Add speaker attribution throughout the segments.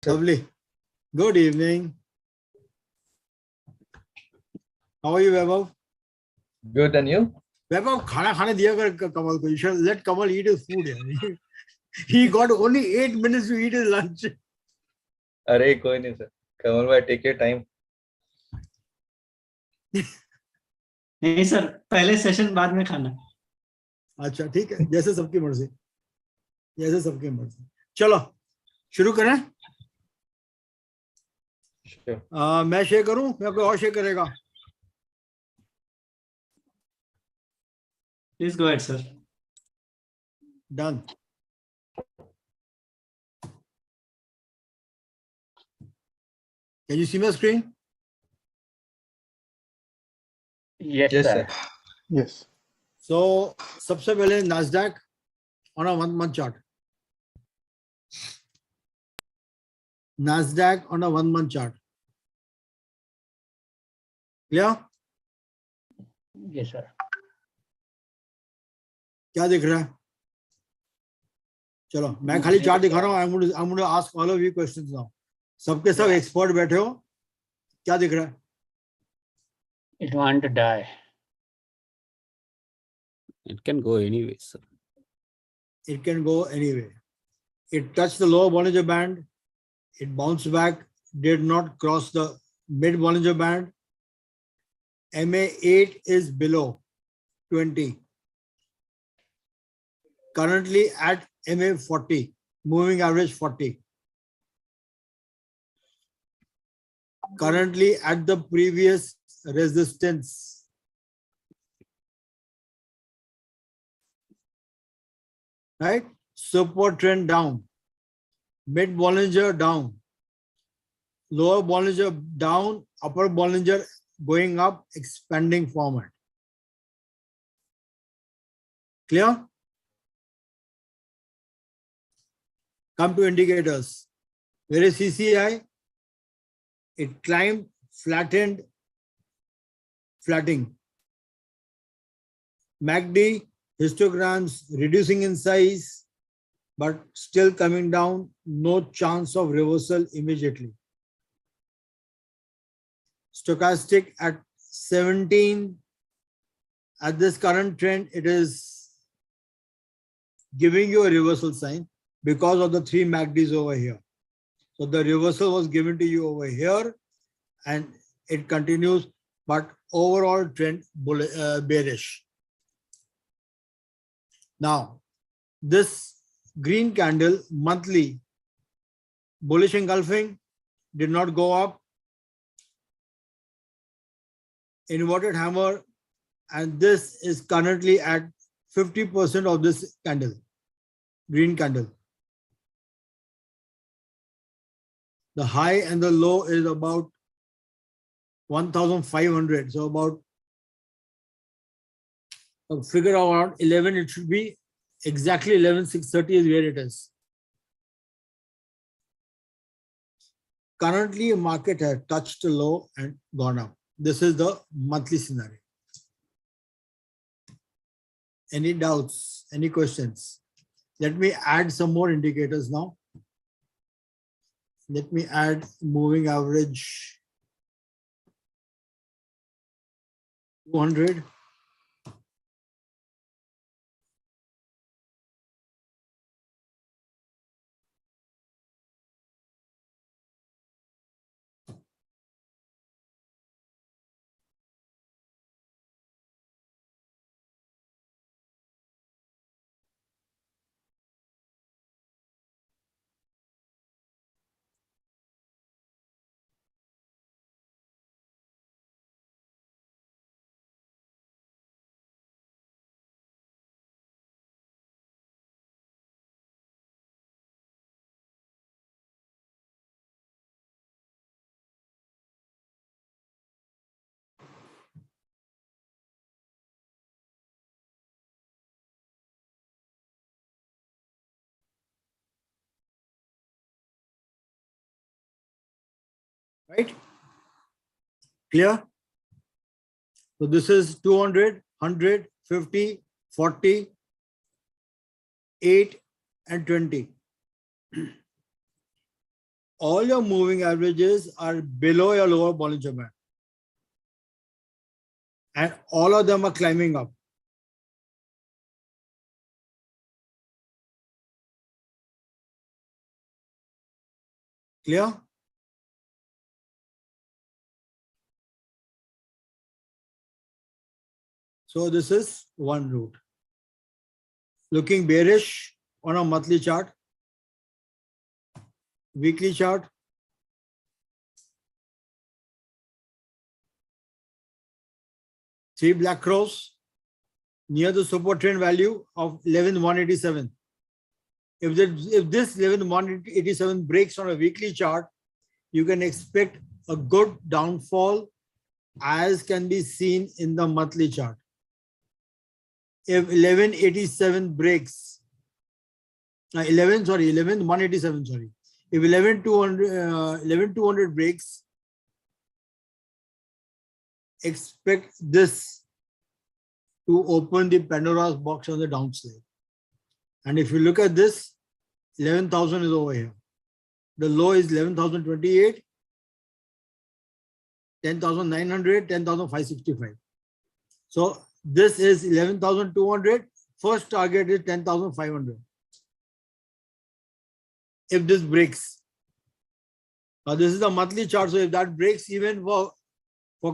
Speaker 1: Lovely. Good evening. How are you, Vaibhav?
Speaker 2: Good, and you?
Speaker 1: Vaibhav, khana khane diya kar Kamal ko. You should let Kamal eat his food. He got only 8 minutes to eat his lunch.
Speaker 2: अरे कोई नहीं sir. Kamal bhai, take your time.
Speaker 3: नहीं sir, पहले session बाद में खाना.
Speaker 1: अच्छा ठीक है, जैसे सबकी मर्जी, जैसे सबकी मर्जी. चलो शुरू करें.
Speaker 2: Sure.
Speaker 1: मैं शेयर करूं या कोई और शेयर करेगा?
Speaker 3: Please go ahead, sir.
Speaker 1: Done. Can you see my screen?
Speaker 4: Yes,
Speaker 2: Yes,
Speaker 4: sir.
Speaker 2: sir.
Speaker 4: Yes.
Speaker 1: So सबसे पहले Nasdaq on a 1 month chart. Nasdaq on a 1 month chart. Clear?
Speaker 4: Yes, sir.
Speaker 1: क्या दिख रहा है? चलो मैं खाली चार्ट दिखा रहा हूँ. I'm going to ask all of you questions now. सबके सब एक्सपर्ट बैठे हो. क्या दिख रहा है?
Speaker 4: It want to die.
Speaker 5: It can go anyway, sir.
Speaker 1: It can go anyway. It touched the lower Bollinger Band. It bounced back. Did not cross the mid Bollinger Band. MA8 is below 20. Currently at MA40, moving average 40. Currently at the previous resistance. Right? Supertrend down. Mid Bollinger down. Lower Bollinger down. Upper Bollinger going up, expanding format. Clear? Come to indicators. Where is CCI? It climbed, flattened, flattening. MACD, histograms reducing in size, but still coming down. No chance of reversal immediately. Stochastic at 17. At this current trend, it is giving you a reversal sign because of the 3 MACDs over here. So the reversal was given to you over here and it continues, but overall trend bearish. Now, this green candle monthly bullish engulfing did not go up. Inverted hammer, and this is currently at 50% of this candle, green candle. The high and the low is about 1,500. So about figure around 11, it should be exactly 11,630 is where it is. Currently, market has touched the low and gone up. This is the monthly scenario. Any doubts? Any questions? Let me add some more indicators now. Let me add moving average 200. Right? Clear? So this is 200, 100, 50, 40, 8 and 20. all your moving averages are below your lower Bollinger Band. And all of them are climbing up. Clear? So this is one route. Looking bearish on a monthly chart, weekly chart, three black crows near the support trend value of 11,187. If this 11,187 breaks on a weekly chart, you can expect a good downfall, as can be seen in the monthly chart. If 11,187 breaks, 11,187, sorry. If 11,200 breaks, expect this to open the Pandora's box on the downside. And if you look at this, 11,000 is over here. The low is 11,028, 10,900, 10,565. So this is 11,200. First target is 10,500. If this breaks, now this is the monthly chart. So if that breaks even for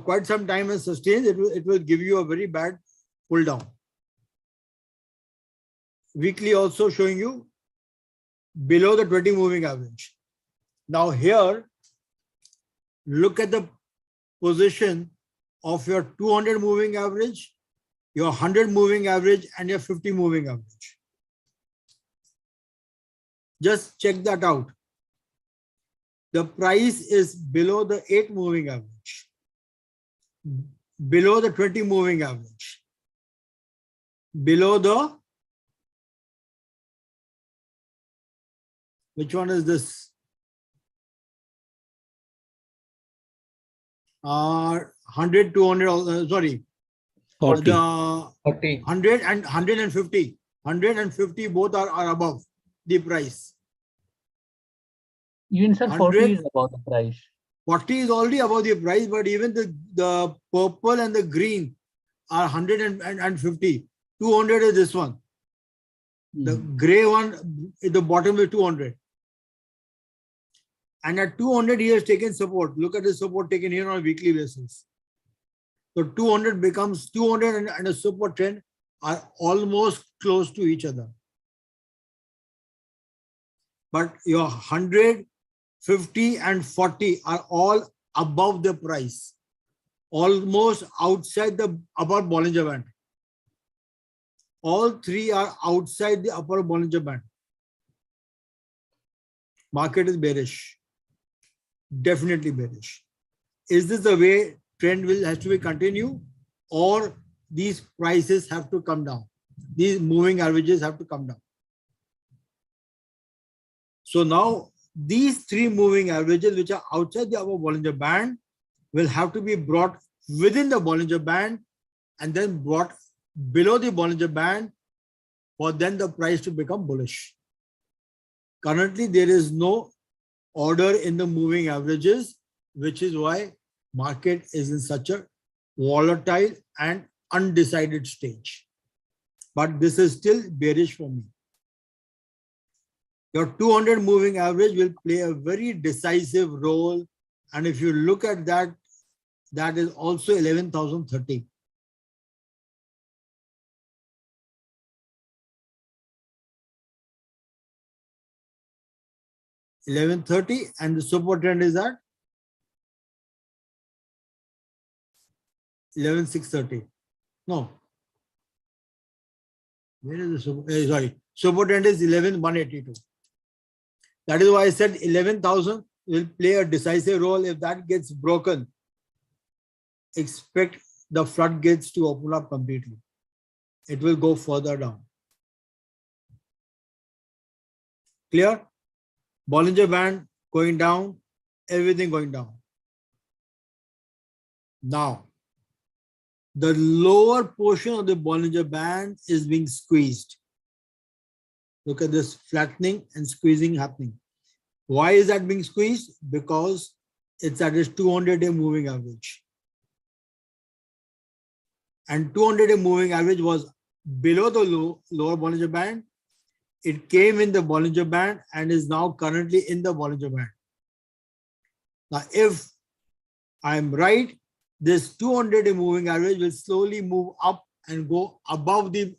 Speaker 1: quite some time and sustains, it will give you a very bad pull down. Weekly also showing you below the 20 moving average. Now here, look at the position of your 200 moving average, your 100 moving average, and your 50 moving average. Just check that out. The price is below the 8 moving average, below the 20 moving average, below the, which one is this? 100, 200, sorry.
Speaker 5: 40.
Speaker 1: The
Speaker 2: 40.
Speaker 1: 100 and 150. 150 both are above the price.
Speaker 4: Even sir, 40
Speaker 1: 100.
Speaker 4: is about the price.
Speaker 1: 40 is already above the price, but even the purple and the green are 150. 200 is this one. The gray one at the bottom is 200. And at 200, he has taken support. Look at the support taken here on a weekly basis. So 200 becomes 200 and a support trend are almost close to each other. But your 100, 50 and 40 are all above the price, almost outside the upper Bollinger Band. All three are outside the upper Bollinger Band. Market is bearish. Definitely bearish. Is this the way trend has to be continue, or these prices have to come down? These moving averages have to come down. So now these three moving averages, which are outside the upper Bollinger Band, will have to be brought within the Bollinger Band and then brought below the Bollinger Band for then the price to become bullish. Currently, there is no order in the moving averages, which is why market is in such a volatile and undecided stage. But this is still bearish for me. Your 200 moving average will play a very decisive role. And if you look at that, that is also 11,030. $11.30 and the support trend is at 11,630. No. Where is the support? Sorry, support trend is 11,182. That is why I said 11,000 will play a decisive role. If that gets broken, expect the floodgates to open up completely. It will go further down. Clear? Bollinger Band going down, everything going down. Now, the lower portion of the Bollinger Band is being squeezed. Look at this flattening and squeezing happening. Why is that being squeezed? Because it's at its 200-day moving average. And 200-day moving average was below the lower Bollinger Band. It came in the Bollinger Band and is now currently in the Bollinger Band. Now, if I'm right, this 200-day moving average will slowly move up and go above the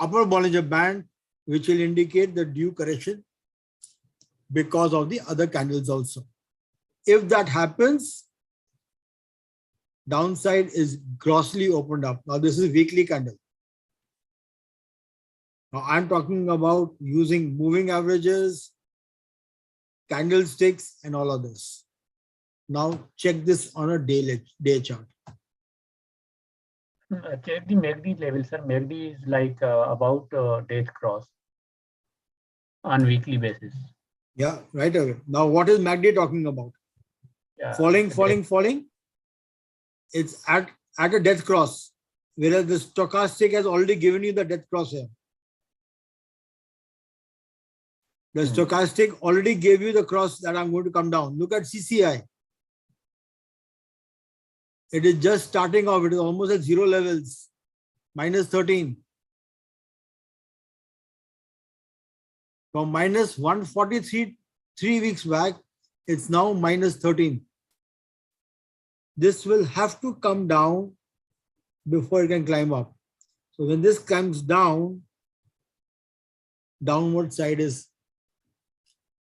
Speaker 1: upper Bollinger Band, which will indicate the due correction because of the other candles also. If that happens, downside is grossly opened up. Now, this is weekly candle. Now, I'm talking about using moving averages, candlesticks, and all of this. Now, check this on a day chart.
Speaker 4: Check the MACD level, sir. MACD is like about death cross on weekly basis.
Speaker 1: Yeah, right away. Now, what is MACD talking about?
Speaker 4: Yeah,
Speaker 1: Falling, falling, falling. It's at a death cross, whereas the stochastic has already given you the death cross here. The stochastic already gave you the cross that I'm going to come down. Look at CCI. It is just starting off. It is almost at zero levels, minus 13. From minus 143 3 weeks back, it's now minus 13. This will have to come down before it can climb up. So when this comes down, downward side is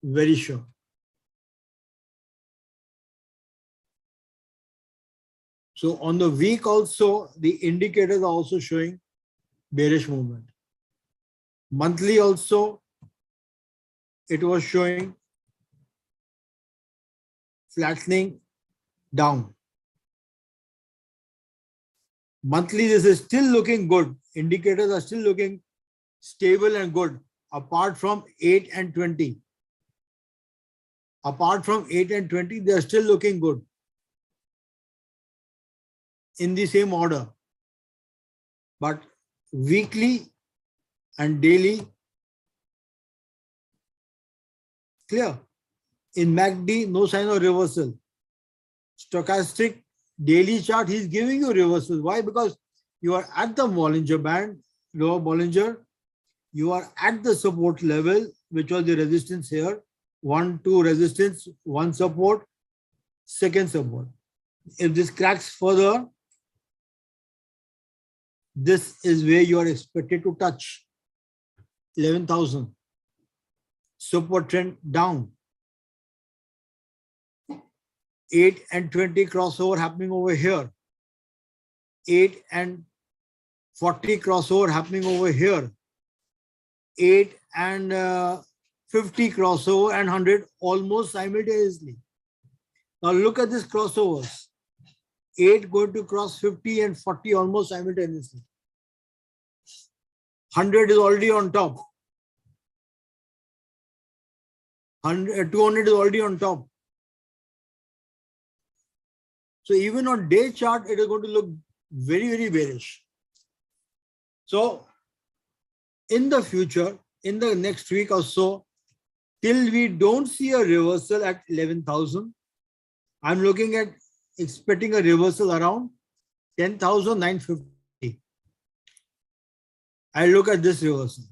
Speaker 1: very sure. So on the week also, the indicators are also showing bearish movement. Monthly also, it was showing flattening down. Monthly, this is still looking good. Indicators are still looking stable and good, apart from 8 and 20. Apart from 8 and 20, they are still looking good in the same order. But weekly and daily, clear. In MACD, no sign of reversal. Stochastic daily chart, he's giving you reversals. Why? Because you are at the Bollinger Band, lower Bollinger. You are at the support level, which was the resistance here. 1, 2 resistance, 1 support, 2nd support. If this cracks further, this is where you are expected to touch 11,000. Supertrend down. 8 and 20 crossover happening over here. 8 and 40 crossover happening over here. 8 and 50 crossover and 100 almost simultaneously. Now look at this crossovers. 8 going to cross 50 and 40 almost simultaneously. 100 is already on top. 200 is already on top. So even on day chart, it is going to look very, very bearish. So in the future, in the next week or so, till we don't see a reversal at 11,000, I'm looking at expecting a reversal around 10,950. I look at this reversal.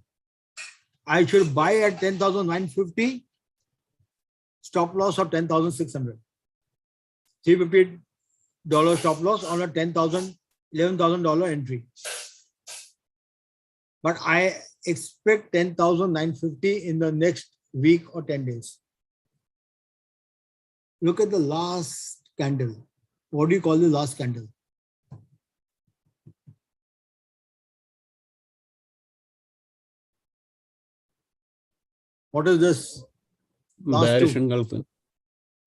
Speaker 1: I should buy at 10,950, stop loss of 10,600. $350 stop loss on a $11,000 entry. But I expect 10,950 in the next week or 10 days. Look at the last candle. What do you call the last candle? What is this? Last
Speaker 5: Bearish
Speaker 1: two.
Speaker 5: engulfing.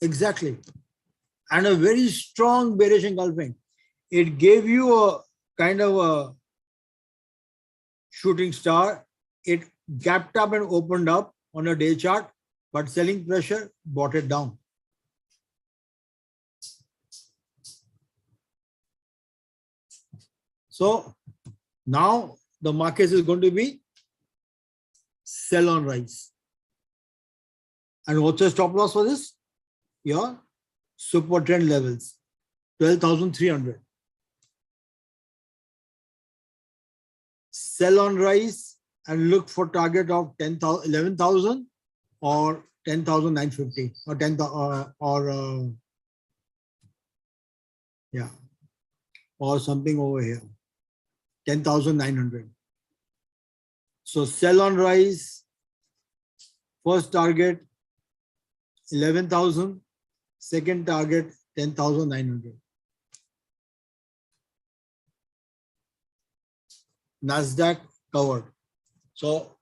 Speaker 1: Exactly. And a very strong bearish engulfing. It gave you a kind of a shooting star. It gapped up and opened up on a day chart, but selling pressure brought it down. So now the market is going to be sell on rise. And what's your stop loss for this? Your Supertrend levels, 12,300. Sell on rise and look for target of 10,000, 11,000 or 10,950 or 10,000 yeah, or something over here, 10,900. So sell on rise, first target 11,000, second target 10,900. Nasdaq covered. So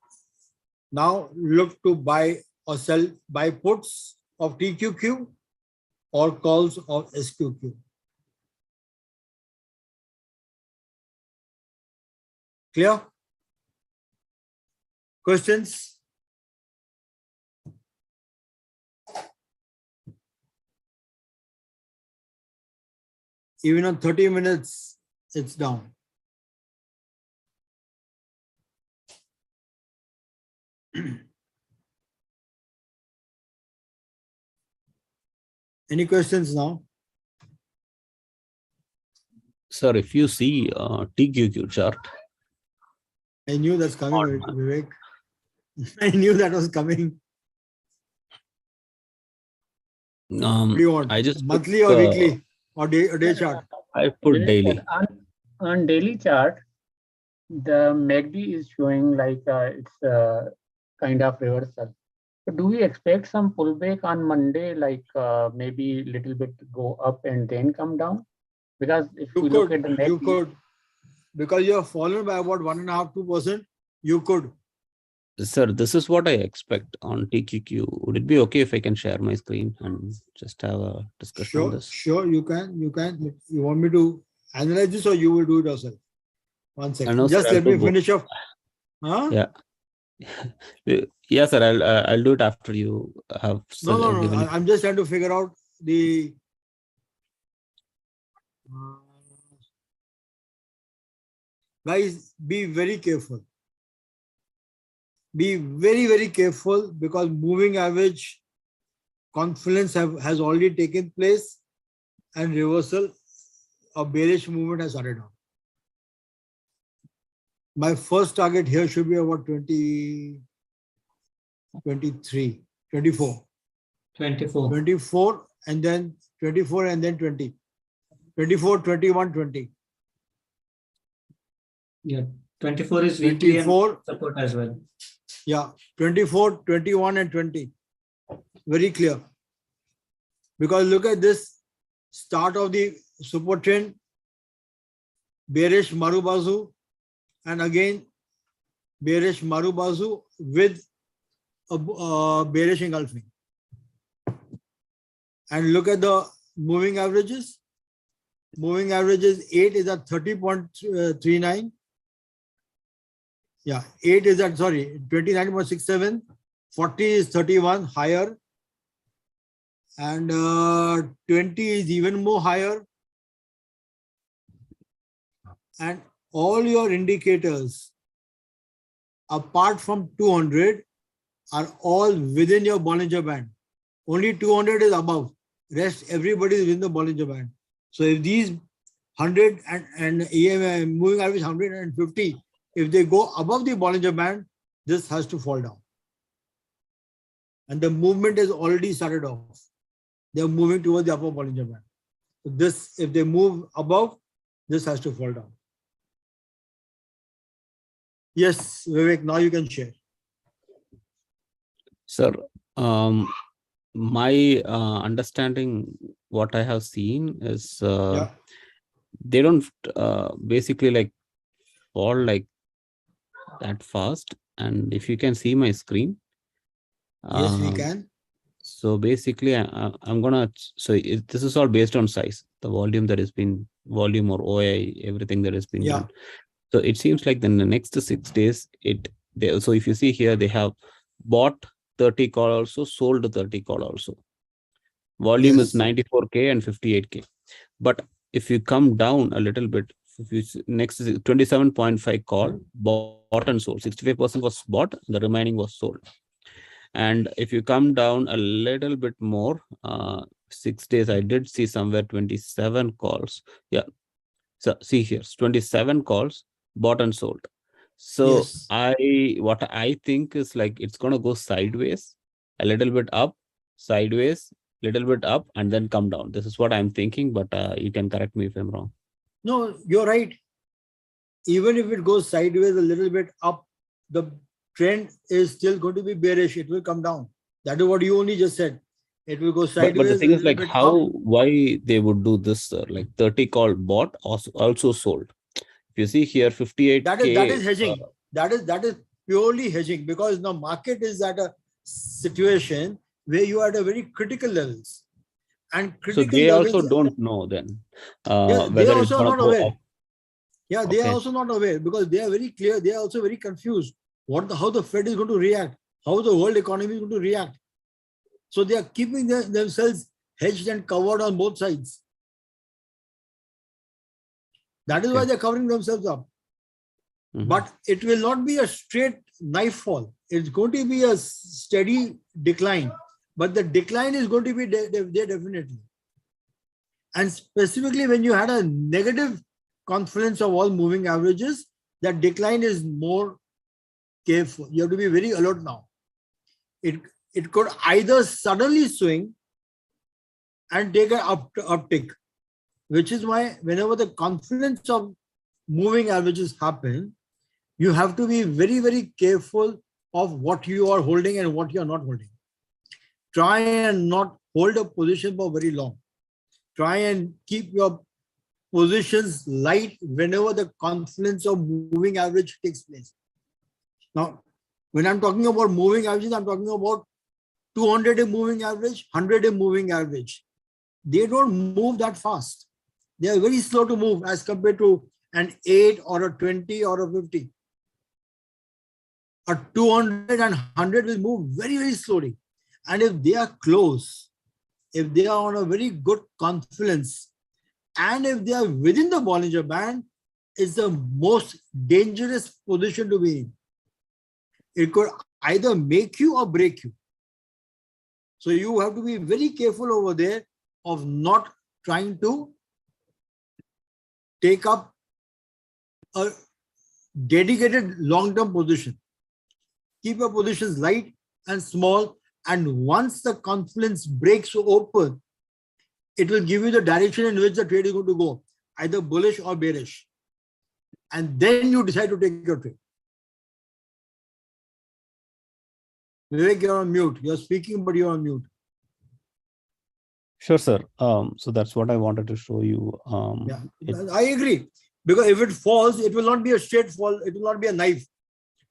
Speaker 1: now look to buy or sell, buy puts of TQQ or calls of SQQ. Clear? Questions? Even on 30 minutes, it's down. Any questions now?
Speaker 5: Sir, if you see TQQ chart,
Speaker 1: I knew that's coming, Vivek. I knew that was coming. What do you want?
Speaker 5: I just
Speaker 1: Monthly
Speaker 5: took,
Speaker 1: or weekly or day chart?
Speaker 5: I put
Speaker 4: Vivek,
Speaker 5: daily.
Speaker 4: On daily chart, the MACD is showing like it's kind of reversal. So do we expect some pullback on Monday, like maybe little bit go up and then come down? Because if
Speaker 1: You
Speaker 4: we look
Speaker 1: could,
Speaker 4: at the
Speaker 1: you
Speaker 4: MACD,
Speaker 1: could, because you have fallen by about 1.5%, 2%, you could.
Speaker 5: Sir, this is what I expect on TQQ. Would it be okay if I can share my screen and just have a discussion on
Speaker 1: Sure,
Speaker 5: this?
Speaker 1: sure, you can. You want me to analyze this or you will do it yourself? One
Speaker 5: I
Speaker 1: second.
Speaker 5: know,
Speaker 1: Just
Speaker 5: sir,
Speaker 1: let
Speaker 5: I'll
Speaker 1: me
Speaker 5: do both.
Speaker 1: finish off. Huh?
Speaker 5: Yeah. Yeah, sir, I'll do it after you have
Speaker 1: No.
Speaker 5: given it.
Speaker 1: I'm just trying to figure out the. Guys, be very careful. Be very, very careful because moving average confluence has already taken place and reversal of bearish movement has started on. My first target here should be about 20, 23, 24.
Speaker 3: 24.
Speaker 1: 24 and then 24 and then 20. 24, 21, 20.
Speaker 3: Yeah, 24 is weekly and
Speaker 1: 24,
Speaker 3: support as well.
Speaker 1: yeah, 24, 21 and 20. Very clear. Because look at this start of the super trend, bearish Marubazu, and again bearish Marubazu with a bearish engulfing. And look at the moving averages. Moving averages 8 is at 30.39. Yeah, 8 is at, sorry, 29.67. 40 is 31 higher. And 20 is even more higher. And all your indicators, apart from 200, are all within your Bollinger Band. Only 200 is above. Rest, everybody is within the Bollinger Band. So if these 100 and EMA moving average 150, if they go above the Bollinger Band, this has to fall down. And the movement has already started off. They're moving towards the upper Bollinger Band. So this, if they move above, this has to fall down. Yes, Vivek, now you can share.
Speaker 5: Sir, my understanding, what I have seen is
Speaker 1: Yeah.
Speaker 5: they don't basically like fall like that fast. And if you can see my screen.
Speaker 1: Yes, we can.
Speaker 5: So basically, I'm gonna, this is all based on size, the volume that has been, volume or OI, everything that has been done. So it seems like in the next 6 days, so if you see here, they have bought 30 call also, sold 30 call also. Volume is 94K and 58K. But if you come down a little bit, if you next is 27.5 call, bought and sold. 65% was bought, the remaining was sold. And if you come down a little bit more, 6 days, I did see somewhere 27 calls. Yeah. So see here, 27 calls bought and sold. So
Speaker 1: Yes.
Speaker 5: what I think is like it's gonna go sideways, a little bit up, sideways, little bit up, and then come down. This is what I'm thinking, but you can correct me if I'm wrong.
Speaker 1: No, you're right. Even if it goes sideways a little bit up, the trend is still going to be bearish. It will come down. That is what you only just said. It will go sideways.
Speaker 5: But the thing
Speaker 1: a
Speaker 5: is
Speaker 1: little
Speaker 5: like
Speaker 1: bit
Speaker 5: how,
Speaker 1: up.
Speaker 5: why they would do this, sir? Like 30 call bought, also sold. If you see here, 58K.
Speaker 1: That is hedging. That is purely hedging, because the market is at a situation where you are at a very critical levels. And
Speaker 5: So
Speaker 1: critical
Speaker 5: they
Speaker 1: levels,
Speaker 5: also don't know then
Speaker 1: yeah, they
Speaker 5: whether it's
Speaker 1: also are
Speaker 5: gonna
Speaker 1: not
Speaker 5: go
Speaker 1: aware.
Speaker 5: up.
Speaker 1: Yeah, they are
Speaker 5: Okay.
Speaker 1: also not aware, because they are very clear. They are also very confused. How the Fed is going to react, how the world economy is going to react. So they are keeping themselves hedged and covered on both sides. That is why
Speaker 5: Okay.
Speaker 1: they're covering themselves up.
Speaker 5: Mhm.
Speaker 1: But it will not be a straight knife fall. It's going to be a steady decline. But the decline is going to be there definitely. And specifically when you had a negative confluence of all moving averages, that decline is more careful. You have to be very alert now. It could either suddenly swing and take an uptick, which is why whenever the confluence of moving averages happen, you have to be very, very careful of what you are holding and what you are not holding. Try and not hold a position for very long. Try and keep your positions light whenever the confluence of moving average takes place. Now, when I'm talking about moving averages, I'm talking about 200-day moving average, 100-day moving average. They don't move that fast. They are very slow to move as compared to an 8 or a 20 or a 50. A 200 and 100 will move very, very slowly. And if they are close, if they are on a very good confluence, and if they are within the Bollinger Band, it's the most dangerous position to be in. It could either make you or break you. So you have to be very careful over there of not trying to take up a dedicated long-term position. Keep your positions light and small, and once the confluence breaks open, it will give you the direction in which the trade is going to go, either bullish or bearish. And then you decide to take your trade. Vivek, you're on mute. You're speaking, but you're on mute.
Speaker 5: Sure, sir. So that's what I wanted to show you.
Speaker 1: Yeah, I agree. Because if it falls, it will not be a straight fall. It will not be a knife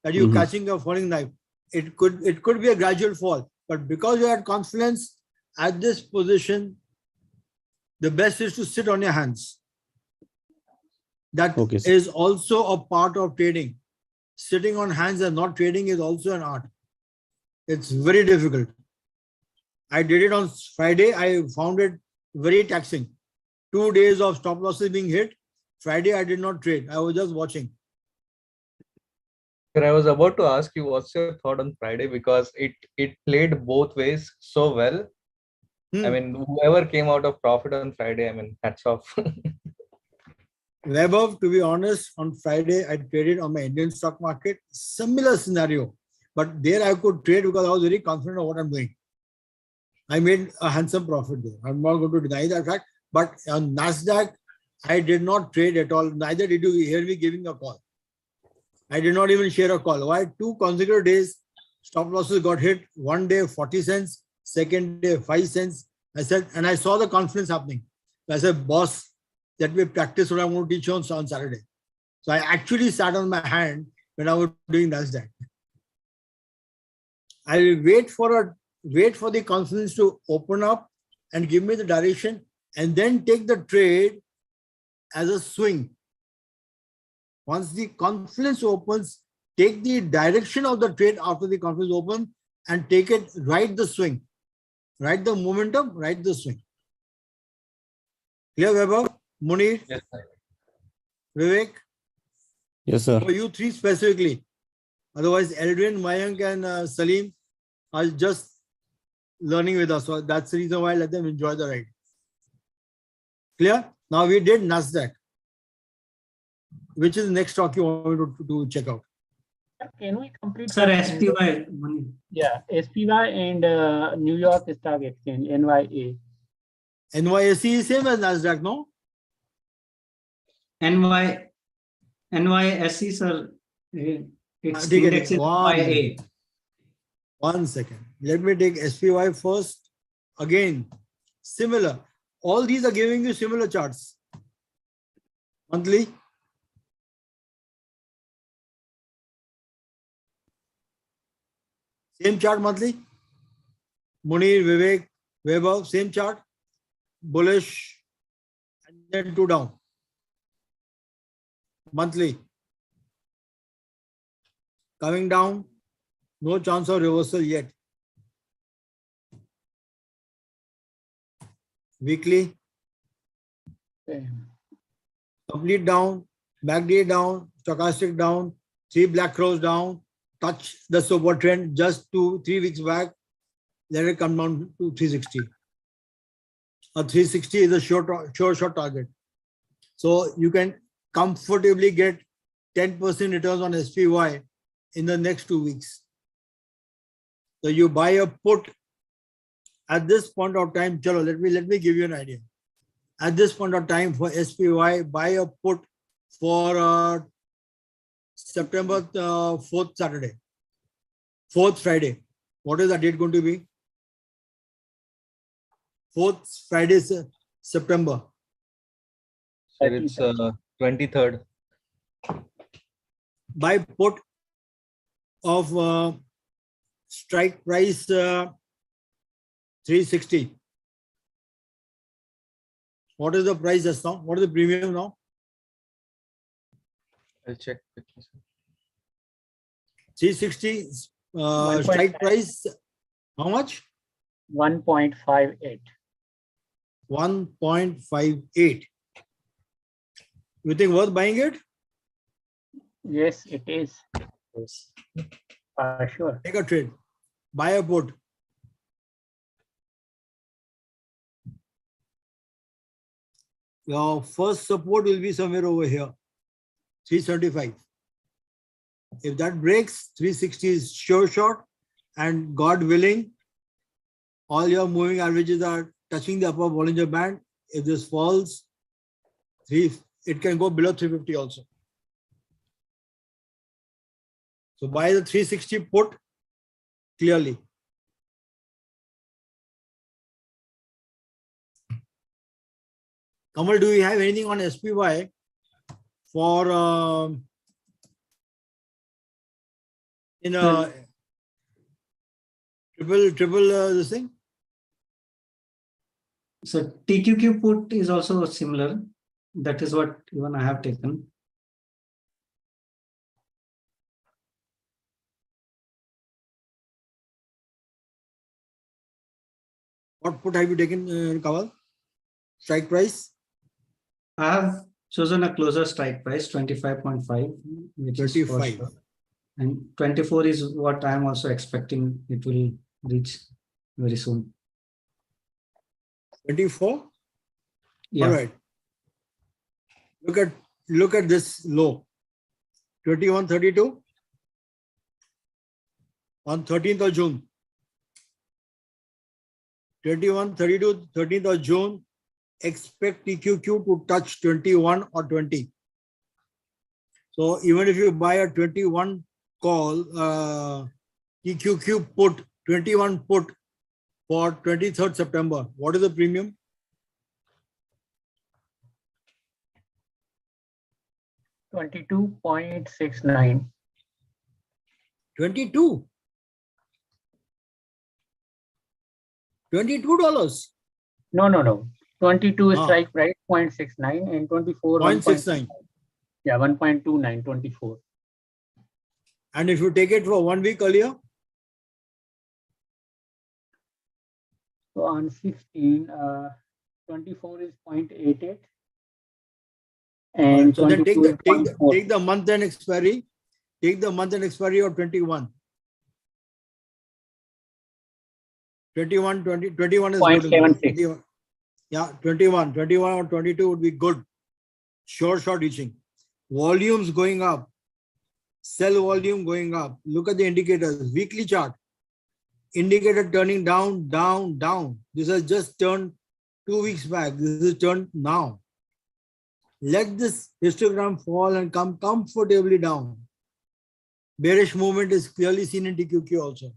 Speaker 1: that you're catching a falling knife. It could be a gradual fall. But because you had confluence at this position, the best is to sit on your hands. That is also a part of trading. Sitting on hands and not trading is also an art. It's very difficult. I did it on Friday. I found it very taxing. 2 days of stop losses being hit. Friday, I did not trade. I was just watching.
Speaker 2: I was about to ask you, what's your thought on Friday? Because it played both ways so well. I mean, whoever came out of profit on Friday, I mean, hats off.
Speaker 1: Vaibhav, to be honest, on Friday, I traded on my Indian stock market. Similar scenario. But there I could trade because I was very confident of what I'm doing. I made a handsome profit there. I'm not going to deny that fact. But on NASDAQ, I did not trade at all. Neither did you hear me giving a call. I did not even share a call. Why? 2 consecutive days, stop losses got hit. One day, 40 cents. Second day, 5 cents. I said, and I saw the confluence happening. I said, boss, let me practice what I'm going to teach you on Saturday. So I actually sat on my hand when I was doing NASDAQ. I will wait for the confluence to open up and give me the direction, and then take the trade as a swing. Once the confluence opens, take the direction of the trade after the confluence opens and take it, ride the swing. Ride the momentum, ride the swing. Clear, Vaibhav? Munir?
Speaker 2: Yes, sir.
Speaker 1: Vivek?
Speaker 5: Yes, sir.
Speaker 1: For you three specifically. Otherwise, Eldrin, Mayank and Salim, are just learning with us. So that's the reason why I let them enjoy the ride. Clear? Now we did NASDAQ. Which is the next stock you want me to check out?
Speaker 4: Can we complete?
Speaker 3: Sir,
Speaker 4: that?
Speaker 3: SPY.
Speaker 4: Yeah, SPY and New York Stock Exchange, NYA.
Speaker 1: NYSE is same as NASDAQ, no?
Speaker 3: NYSE, sir. Its
Speaker 1: Take it.
Speaker 3: index is YA.
Speaker 1: 1 second. Let me take SPY first. Again, similar. All these are giving you similar charts. Monthly. Same chart monthly. Munir, Vivek, Vaibhav, same chart. Bullish. And then 2 down. Monthly. Coming down. No chance of reversal yet. Weekly.
Speaker 4: Okay.
Speaker 1: Complete down. MACD down. Stochastic down. 3 black crows down. Touch the Supertrend just 2-3 weeks back. Let it come down to 360. A 360 is a short target. So you can comfortably get 10% returns on SPY in the next 2 weeks. So you buy a put at this point of time. Chalo, let me give you an idea. At this point of time for SPY, buy a put for September 4th Saturday, 4th Friday. What is the date going to be? 4th Friday, September.
Speaker 2: So it's 23rd.
Speaker 1: Buy put of strike price 360. What is the price just now? What is the premium now?
Speaker 2: I'll check.
Speaker 1: 360 strike price. How much?
Speaker 4: 1.58.
Speaker 1: 1.58. You think worth buying it?
Speaker 4: Yes, it is.
Speaker 1: Yes.
Speaker 4: Sure.
Speaker 1: Take a trade. Buy a put. Your first support will be somewhere over here. 375. If that breaks, 360 is sure shot, and God willing, all your moving averages are touching the upper Bollinger Band. If this falls, it can go below 350 also. So buy the 360 put clearly. Kamal, do you have anything on SPY for in a triple this thing?
Speaker 3: So TQQ put is also similar. That is what even I have taken.
Speaker 1: What put have you taken, Kamal? Strike price?
Speaker 3: I have chosen a closer strike price, 25.5, which is for
Speaker 1: 35.
Speaker 3: sure. And 24 is what I am also expecting it will reach very soon.
Speaker 1: 24?
Speaker 3: Yeah.
Speaker 1: All right. Look at this low. 21.32 on 13th of June. 21.32, 13th of June. Expect TQQ to touch 21 or 20. So even if you buy a 21 call, TQQ put, 21 put for 23rd September, what is the premium?
Speaker 4: $22.69.
Speaker 1: 22. $22.
Speaker 4: No. 22 strike price 0.69 and 24
Speaker 1: 0.69.
Speaker 4: Yeah, 1.29, 24.
Speaker 1: And if you take it for 1 week earlier?
Speaker 4: So on 16, 24 is 0.88. And
Speaker 1: so then take the month and expiry. Take the month and expiry of 21. 21, 20, 21 is good.
Speaker 4: 0.76.
Speaker 1: 21. Yeah, 21 or 22 would be good. Sure shot reaching. Volumes going up. Sell volume going up. Look at the indicators. Weekly chart. Indicator turning down, down, down. This has just turned 2 weeks back. This is turned now. Let this histogram fall and come comfortably down. Bearish movement is clearly seen in TQQ also.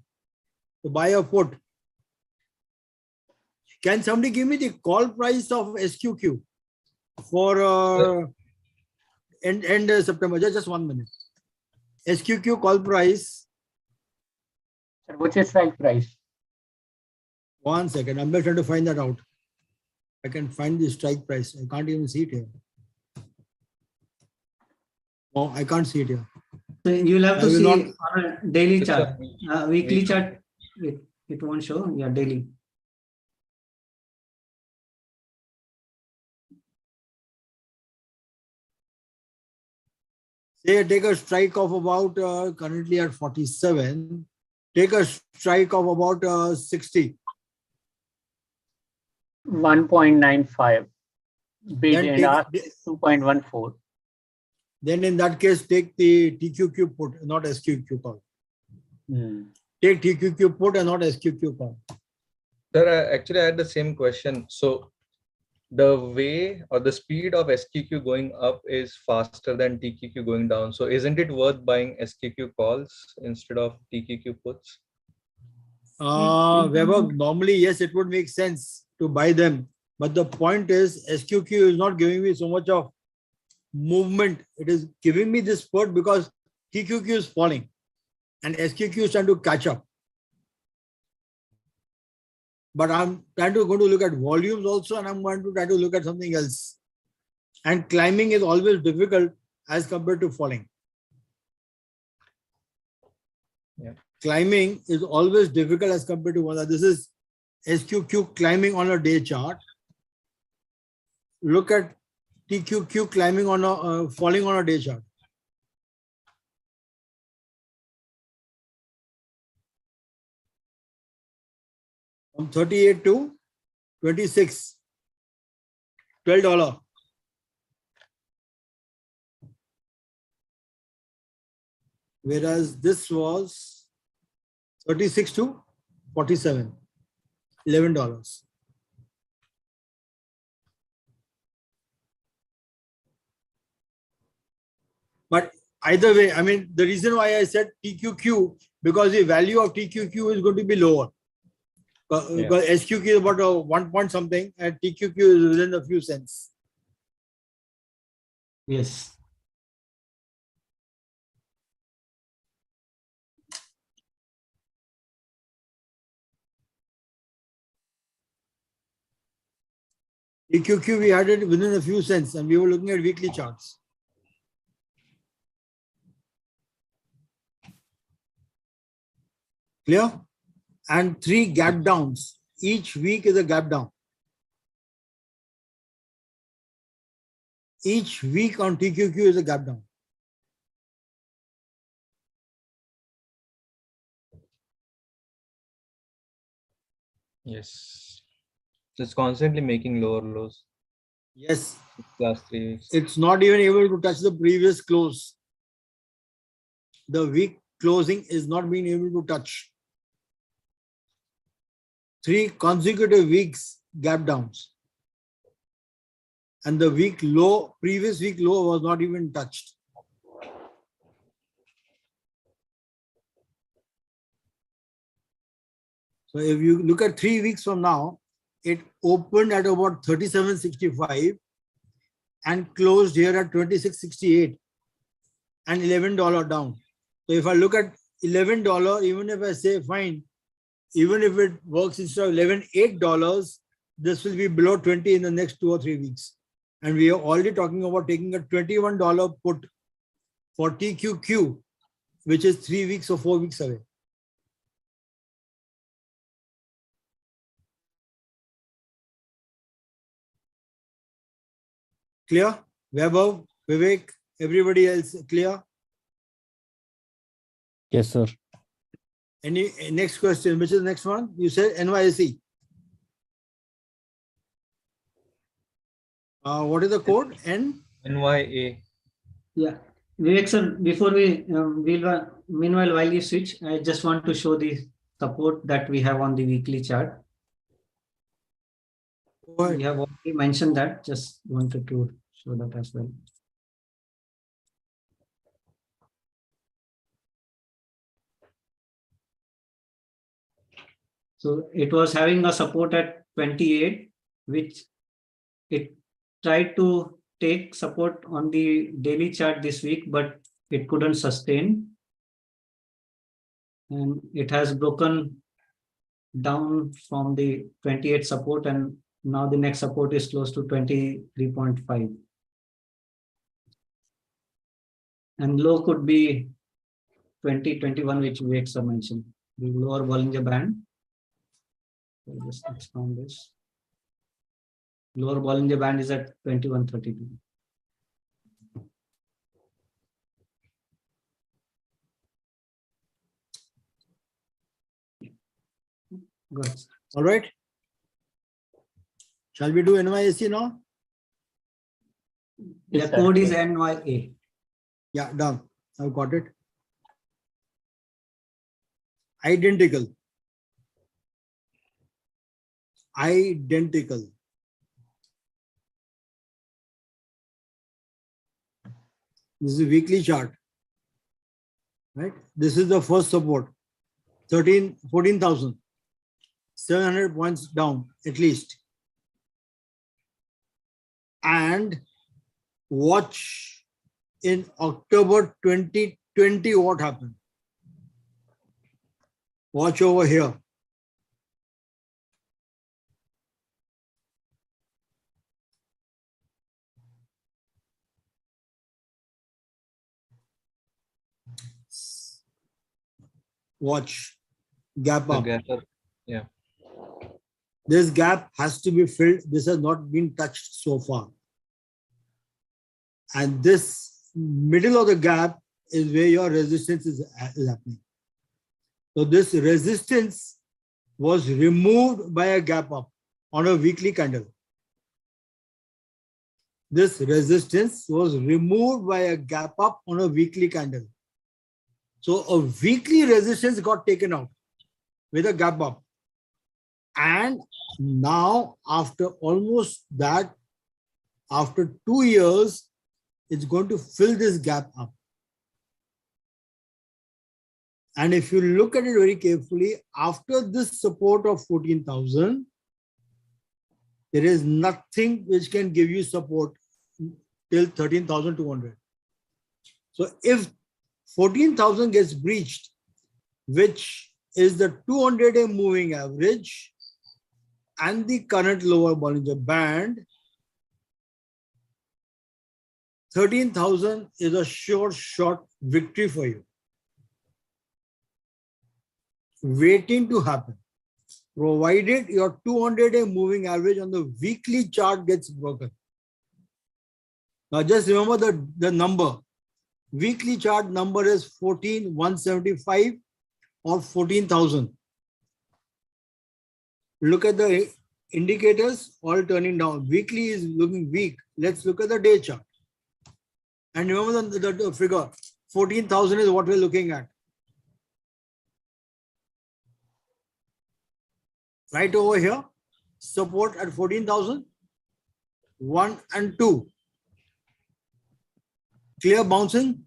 Speaker 1: So buy or put. Can somebody give me the call price of SQQ for end September? Just 1 minute. SQQ call price.
Speaker 4: Sir, what's its strike price?
Speaker 1: 1 second. I'm just trying to find that out. I can find the strike price. I can't even see it here. Oh, I can't see it here.
Speaker 3: So you'll have to
Speaker 1: I will
Speaker 3: see
Speaker 1: not-
Speaker 3: on a daily
Speaker 2: It's a
Speaker 3: chart. Weekly
Speaker 2: weekly.
Speaker 3: chart, it won't show. Yeah, daily.
Speaker 1: Say take a strike of about currently at 47. Take a strike of about 60.
Speaker 4: 1.95. Bid
Speaker 1: Then
Speaker 4: and
Speaker 1: take-
Speaker 4: ask 2.14.
Speaker 1: Then in that case, take the TQQ put, not SQQ call. Take TQQ put and not SQQ call.
Speaker 2: Sir, actually, I had the same question. So the way or the speed of SQQ going up is faster than TQQ going down. So isn't it worth buying SQQ calls instead of TQQ puts?
Speaker 1: Weber, normally, yes, it would make sense to buy them. But the point is, SQQ is not giving me so much of movement. It is giving me this spurt because TQQ is falling and SQQ is trying to catch up. But I'm going to look at volumes also, and I'm going to try to look at something else. And climbing is always difficult as compared to falling.
Speaker 2: Yeah.
Speaker 1: Climbing is always difficult as compared to one. This is SQQ climbing on a day chart. Look at TQQ climbing on a falling on a day chart. From 38 to 26, $12. Whereas this was 36 to 47, $11. But either way, I mean, the reason why I said TQQ, because the value of TQQ is going to be lower. Because SQQ is about a 1 point something and TQQ is within a few cents.
Speaker 3: Yes.
Speaker 1: TQQ we had it within a few cents and we were looking at weekly charts. Clear? And 3 gap downs. Each week is a gap down. Each week on TQQ is a gap down.
Speaker 2: Yes. It's constantly making lower lows.
Speaker 1: Yes,
Speaker 2: Last 3 weeks.
Speaker 1: it's not even able to touch the previous close. The week closing is not being able to touch. 3 consecutive weeks gap downs. And the week low, previous week low was not even touched. So if you look at 3 weeks from now, it opened at about 37.65 and closed here at 26.68 and $11 down. So if I look at $11, even if I say fine, even if it works instead of $11, $8, this will be below 20 in the next 2 or 3 weeks. And we are already talking about taking a $21 put for TQQ, which is 3 weeks or 4 weeks away. Clear? Vaibhav, Vivek, everybody else clear?
Speaker 5: Yes, sir.
Speaker 1: Any next question? Which is the next one? You said NYSE. What is the code?
Speaker 2: NYA.
Speaker 3: Yeah. Vivek sir, before meanwhile, while you switch, I just want to show the support that we have on the weekly chart. We have already mentioned that, just wanted to show that as well. So it was having a support at 28, which it tried to take support on the daily chart this week, but it couldn't sustain. And it has broken down from the 28 support, and now the next support is close to 23.5. And low could be 2021, which Vivek sir mentioned, the lower Bollinger Band. I'll just expand this. Lower Bollinger Band is at 2132. Good.
Speaker 1: All right. Shall we do NYSE now?
Speaker 3: The code is NYA.
Speaker 1: Yeah, done. I've got it. Identical. Identical. This is a weekly chart, right? This is the first support, 14,000, 700 points down at least. And watch in October 2020 what happened. Watch over here. Watch, gap up.
Speaker 2: Yeah.
Speaker 1: This gap has to be filled. This has not been touched so far. And this middle of the gap is where your resistance is happening. So this resistance was removed by a gap up on a weekly candle. This resistance was removed by a gap up on a weekly candle. So a weekly resistance got taken out with a gap up. And now after almost that, after 2 years, it's going to fill this gap up. And if you look at it very carefully, after this support of 14,000, there is nothing which can give you support till 13,200. So if 14,000 gets breached, which is the 200-day moving average and the current lower Bollinger Band, 13,000 is a sure shot victory for you, waiting to happen, provided your 200-day moving average on the weekly chart gets broken. Now just remember the number. Weekly chart number is 14,175 or 14,000. Look at the indicators, all turning down. Weekly is looking weak. Let's look at the day chart. And remember the figure, 14,000 is what we're looking at. Right over here, support at 14,000, 1 and 2. Clear bouncing.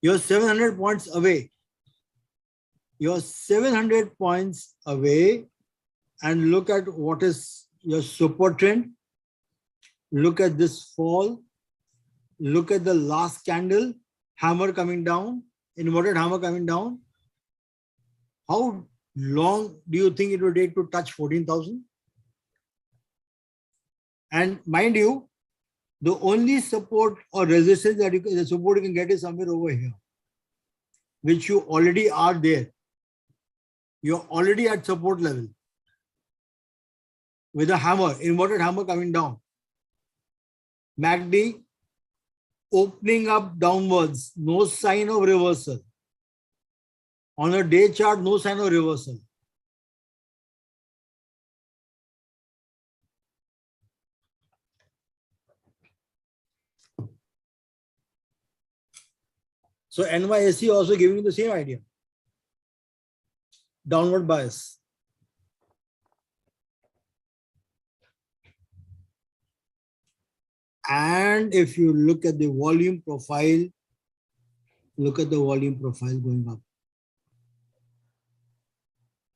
Speaker 1: You're 700 points away. You're 700 points away, and look at what is your super trend. Look at this fall. Look at the last candle, hammer coming down, inverted hammer coming down. How long do you think it will take to touch 14,000? And mind you, the only support or resistance that the support you can get is somewhere over here, which you already are there. You're already at support level with a hammer, inverted hammer coming down. MACD opening up downwards, no sign of reversal. On a day chart, no sign of reversal. So NYSE also giving you the same idea. Downward bias. And if you look at the volume profile, look at the volume profile going up.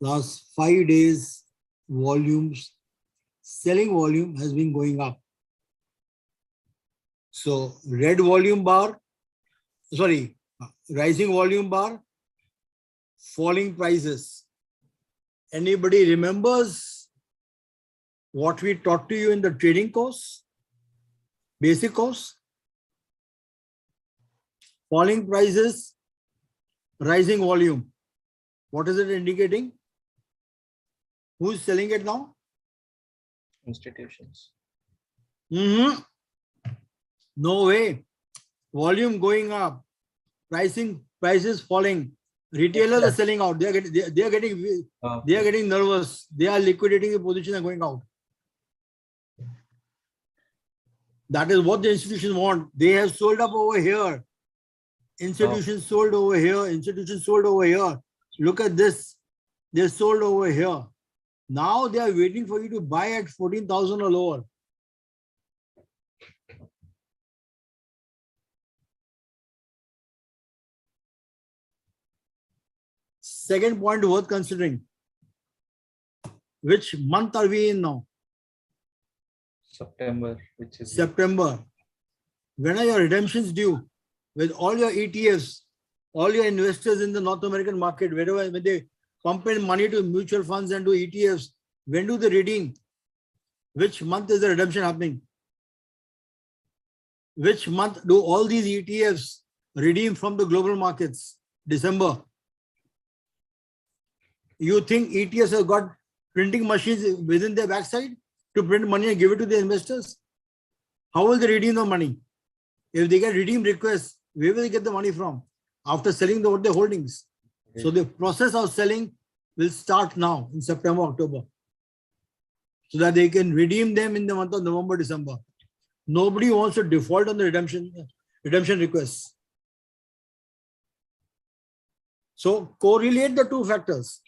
Speaker 1: Last 5 days, volumes, selling volume has been going up. So red volume bar, sorry, rising volume bar, falling prices. Anybody remembers what we taught to you in the trading course? Basic course? Falling prices, rising volume. What is it indicating? Who's selling it now?
Speaker 2: Institutions.
Speaker 1: No way. Volume going up, prices falling. Retailers are selling out. They are getting nervous. They are liquidating the position and going out. That is what the institutions want. They have sold up over here. Institutions sold over here. Institutions sold over here. Look at this. They sold over here. Now they are waiting for you to buy at 14,000 or lower. Second point worth considering. Which month are we in now?
Speaker 2: September, which is
Speaker 1: September. When are your redemptions due? With all your ETFs, all your investors in the North American market, wherever when they pump in money to mutual funds and do ETFs, when do they redeem? Which month is the redemption happening? Which month do all these ETFs redeem from the global markets? December. You think ETFs have got printing machines within their backside to print money and give it to the investors? How will they redeem the money? If they get redeem requests, where will they get the money from? After selling what their holdings. So the process of selling will start now in September, October, so that they can redeem them in the month of November, December. Nobody wants to default on the redemption requests. So correlate the two factors.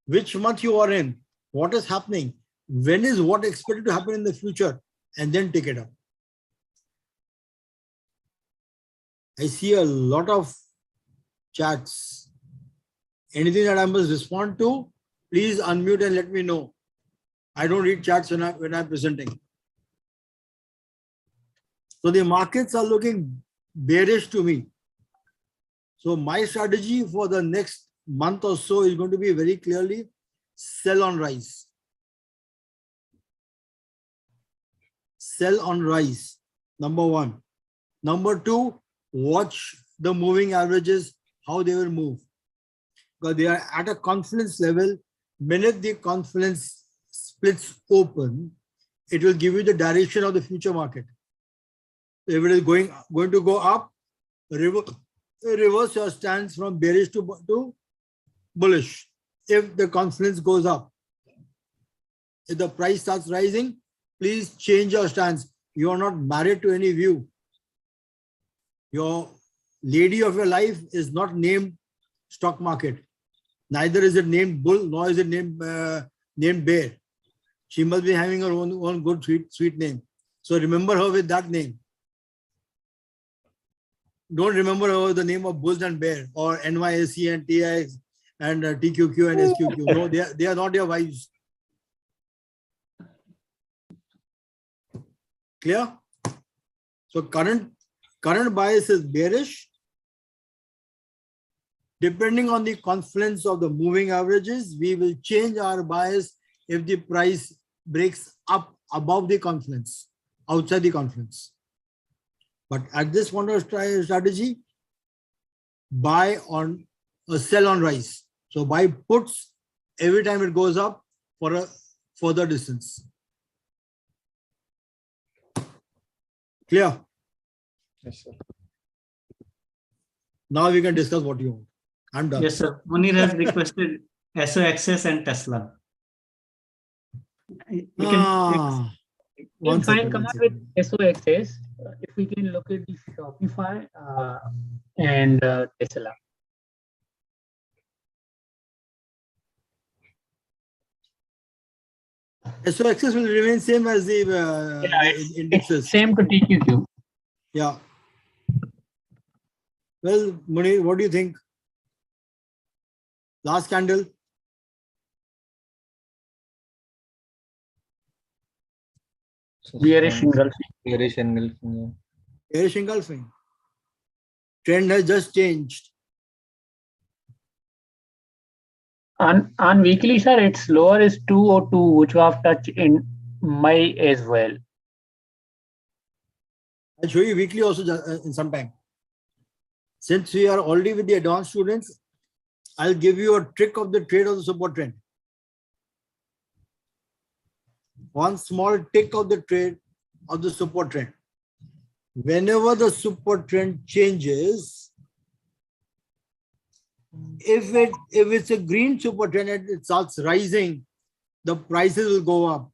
Speaker 1: Which month you are in, what is happening, when is what expected to happen in the future, and then take it up. I see a lot of chats. Anything that I must respond to, please unmute and let me know. I don't read chats when I'm presenting. So the markets are looking bearish to me. So my strategy for the next month or so is going to be very clearly sell on rise. Sell on rise. Number one. Number two, watch the moving averages, how they will move. Because they are at a confluence level. Minute the confluence splits open, it will give you the direction of the future market. If it is going to go up, reverse your stance from bearish to bullish. If the confluence goes up, if the price starts rising, please change your stance. You are not married to any view. Your lady of your life is not named stock market. Neither is it named bull, nor is it named bear. She must be having her own good sweet name. So remember her with that name. Don't remember her with the name of bulls and bear or NYSE and TIX and TQQ and SQQ. No, they are not your wives. Clear? So current bias is bearish. Depending on the confluence of the moving averages, we will change our bias if the price breaks up above the confluence, outside the confluence. But at this point of strategy, buy on a sell on rise. So buy puts every time it goes up for a further distance. Clear?
Speaker 2: Yes, sir.
Speaker 1: Now we can discuss what you want. I'm done.
Speaker 3: Yes, sir. Munir has requested SOXS and Tesla. You can
Speaker 1: One
Speaker 4: Fine,
Speaker 1: second.
Speaker 4: come
Speaker 1: One
Speaker 4: out with
Speaker 1: second.
Speaker 4: SOXS. If we can look at the Shopify and Tesla.
Speaker 1: SOXS will remain same as the
Speaker 4: It's
Speaker 1: indexes.
Speaker 4: same to TQQ.
Speaker 1: Yeah. Well, Munir, what do you think? Last candle.
Speaker 4: Bearish engulfing.
Speaker 2: Bearish engulfing, yeah.
Speaker 1: Bearish engulfing. Trend has just changed.
Speaker 4: On weekly, sir, its lower is 202, which we have touched in May as well.
Speaker 1: I'll show you weekly also in some time. Since we are already with the advanced students, I'll give you a trick of the trade of the support trend. One small trick of the trade of the support trend. Whenever the support trend changes, if it's a green support trend and it starts rising, the prices will go up.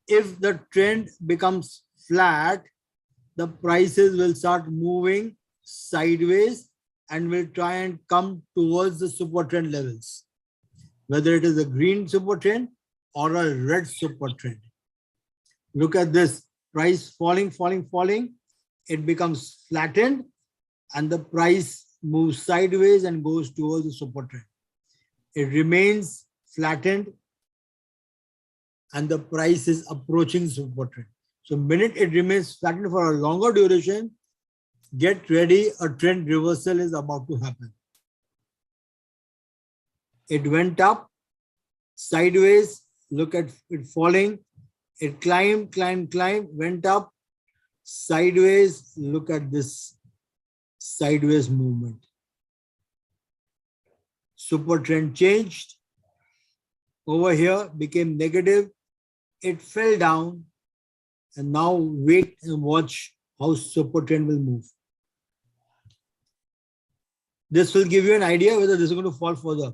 Speaker 1: If the trend becomes flat, the prices will start moving sideways and will try and come towards the support trend levels, whether it is a green support trend or a red support trend. Look at this, price falling, falling, falling. It becomes flattened and the price moves sideways and goes towards the support trend. It remains flattened and the price is approaching support trend. So minute it remains flattened for a longer duration, get ready, a trend reversal is about to happen. It went up sideways, look at it falling, it climbed, climbed, climbed, went up sideways, look at this sideways movement. Super trend changed, over here became negative, it fell down, and now wait and watch how super trend will move. This will give you an idea whether this is going to fall further.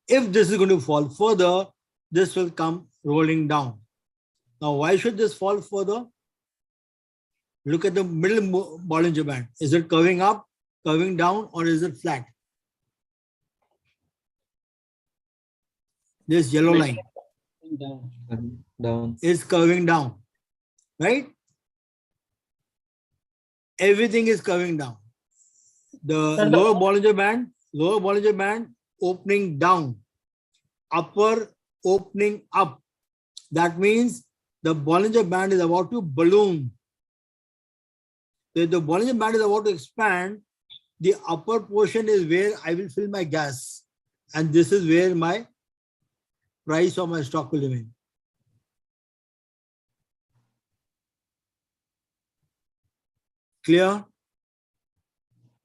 Speaker 1: If this is going to fall further, this will come rolling down. Now, why should this fall further? Look at the middle Bollinger Band. Is it curving up, curving down, or is it flat? This yellow line
Speaker 2: Down.
Speaker 1: is curving down, right? Everything is curving down. The lower Bollinger Band opening down, upper opening up. That means the Bollinger Band is about to balloon. If the Bollinger Band is about to expand, the upper portion is where I will fill my gas. And this is where my price of my stock will remain. Clear?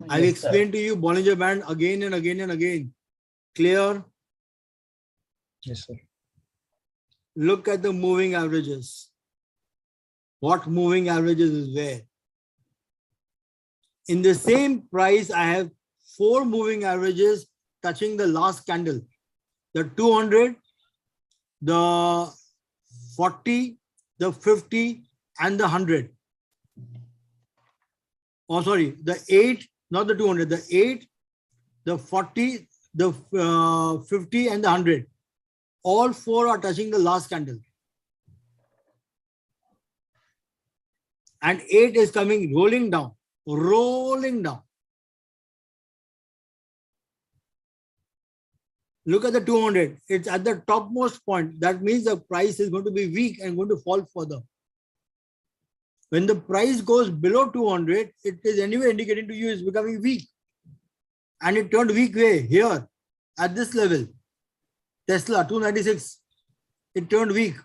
Speaker 1: I'll explain to you Bollinger Band again and again and again. Clear?
Speaker 2: Yes, sir.
Speaker 1: Look at the moving averages. What moving averages is where? In the same price, I have 4 moving averages touching the last candle. The 200, the 40, the 50, and the 100. Oh, sorry, the 8, not the 200, the 8, the 40, the 50, and the 100. All 4 are touching the last candle. And 8 is coming rolling down. Rolling down. Look at the 200. It's at the topmost point. That means the price is going to be weak and going to fall further. When the price goes below 200, it is anyway indicating to you it's becoming weak. And it turned weak way here at this level. Tesla 296. It turned weak.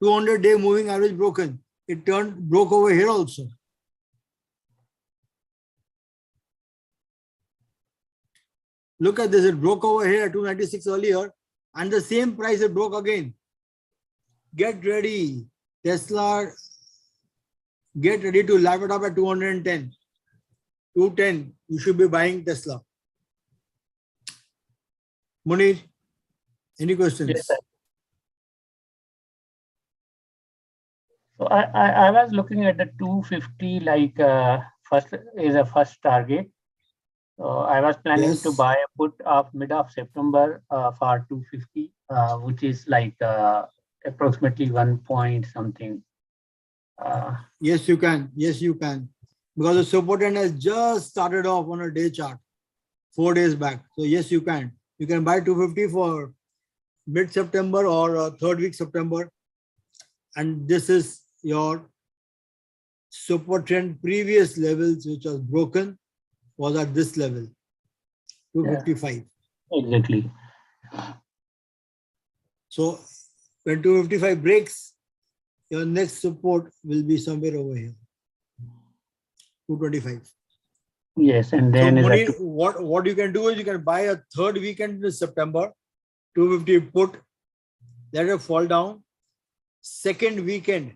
Speaker 1: 200-day moving average broken. It broke over here also. Look at this, it broke over here at 296 earlier, and the same price it broke again. Get ready, Tesla, get ready to lap it up at 210. 210, you should be buying Tesla. Munir, any questions?
Speaker 4: Yes, sir. So I was looking at the 250 like first is a first target. So I was planning to
Speaker 1: Yes.
Speaker 4: buy a put of mid of September for 250, which is like approximately 1 point something.
Speaker 1: Yes, you can. Yes, you can. Because the support trend has just started off on a day chart 4 days back. So yes, you can. You can buy 250 for mid-September or third week September. And this is your support trend previous levels, which was broken, was at this level, 255.
Speaker 4: Exactly.
Speaker 1: So when 255 breaks, your next support will be somewhere over here, 225.
Speaker 4: Yes, and
Speaker 1: So
Speaker 4: then
Speaker 1: Munir, what you can do is you can buy a third weekend in September, 250 put, let it fall down. Second weekend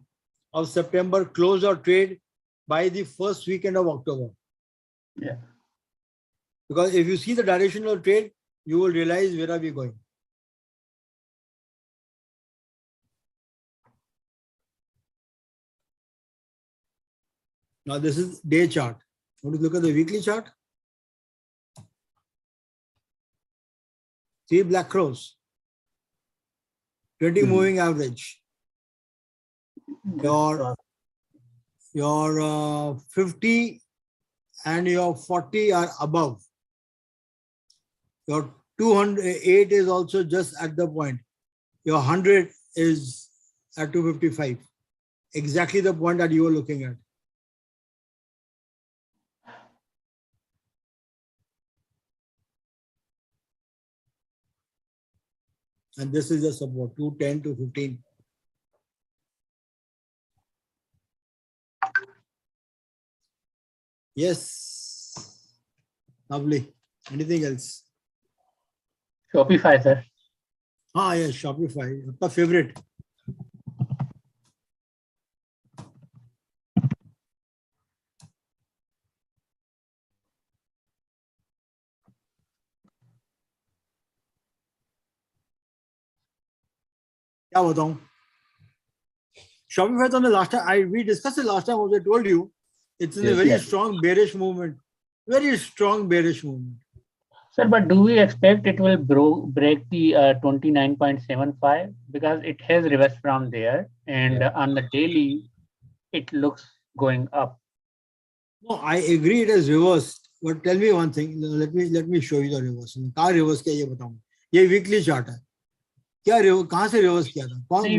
Speaker 1: of September, close or trade by the first weekend of October.
Speaker 4: Yeah.
Speaker 1: Because if you see the directional trade, you will realize where are we going. Now this is day chart. Want to look at the weekly chart? See black crows. 20 moving average. Your 50 and your 40 are above. Your 208 is also just at the point. Your 100 is at 255. Exactly the point that you were looking at. And this is the support, 210 to 15. Yes. Lovely. Anything else?
Speaker 4: Shopify, sir.
Speaker 1: Ah, yes, Shopify. Your favorite. क्या बताऊं? Shopify on the last time we discussed it last time. What I told you, it's in a very
Speaker 4: Yes.
Speaker 1: strong bearish movement. Very strong bearish movement.
Speaker 4: Sir, but do we expect it will break the 29.75 because it has reversed from there, and on the daily, it looks going up.
Speaker 1: No, I agree it is reversed. But tell me one thing. Let me show you the reverse. कहाँ reverse किया ये बताऊं. ये weekly chart है. क्या कहाँ से reverse किया था?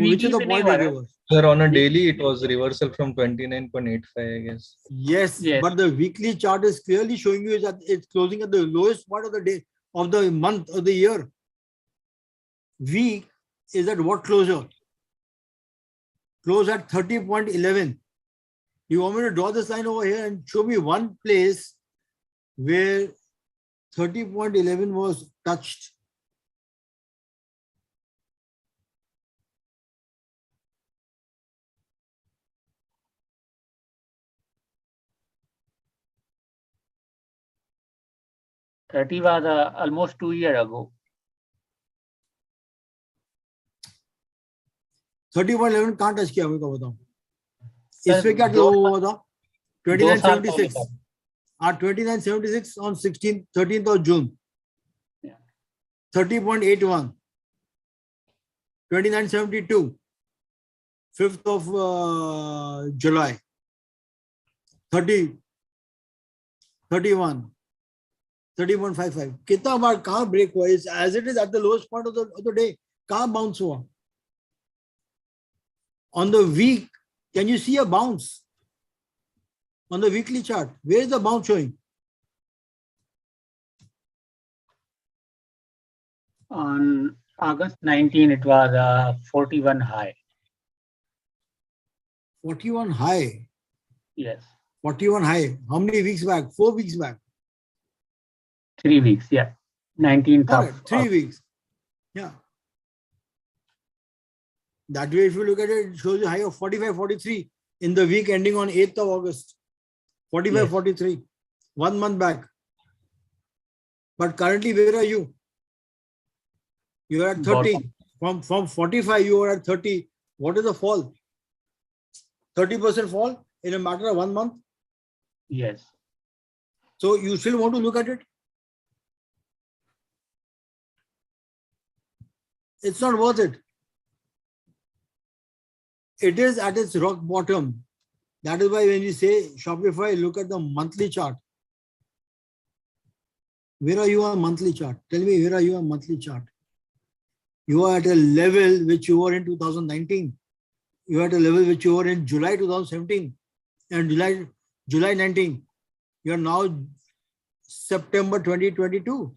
Speaker 1: Which is the point of reverse?
Speaker 2: Sir, on a daily, it was reversal from 29.85, I guess.
Speaker 1: Yes,
Speaker 4: Yes.
Speaker 1: but the weekly chart is clearly showing you that it's closing at the lowest part of the day, of the month, of the year. Week is at what closure? Close at 30.11. You want me to draw this line over here and show me one place where 30.11 was touched?
Speaker 4: That was almost 2 years ago.
Speaker 1: 30.11 कहाँ touch किया मेरे को बताओ. इसमें क्या close हुआ था? 29.76. 29.76 on 13th of June.
Speaker 4: Yeah.
Speaker 1: 30.81. 29.72. 5th of July. 30. 31. 30.55. कितना बार कहाँ ब्रेक हुआ? Is as it is at the lowest point of the day. कहाँ bounce हुआ? On the week, can you see a bounce? On the weekly chart, where is the bounce showing?
Speaker 4: On August 19, it was 41 high.
Speaker 1: 41 high.
Speaker 4: Yes.
Speaker 1: 41 high. How many weeks back? 4 weeks back.
Speaker 4: 3 weeks. Yeah. 19th
Speaker 1: Correct.
Speaker 4: of
Speaker 1: 3 weeks. Yeah. That way, if you look at it, it shows you high of 45, 43 in the week ending on 8th of August. 45,
Speaker 4: Yes.
Speaker 1: 43. 1 month back. But currently, where are you? You are at 30.
Speaker 4: Bottom.
Speaker 1: From 45, you are at 30. What is the fall? 30% fall in a matter of 1 month.
Speaker 4: Yes.
Speaker 1: So you still want to look at it? It's not worth it. It is at its rock bottom. That is why when you say Shopify, look at the monthly chart. Where are you on monthly chart? Tell me, where are you on monthly chart? You are at a level which you were in 2019. You are at a level which you were in July 2017 and July 19. You are now September 2022.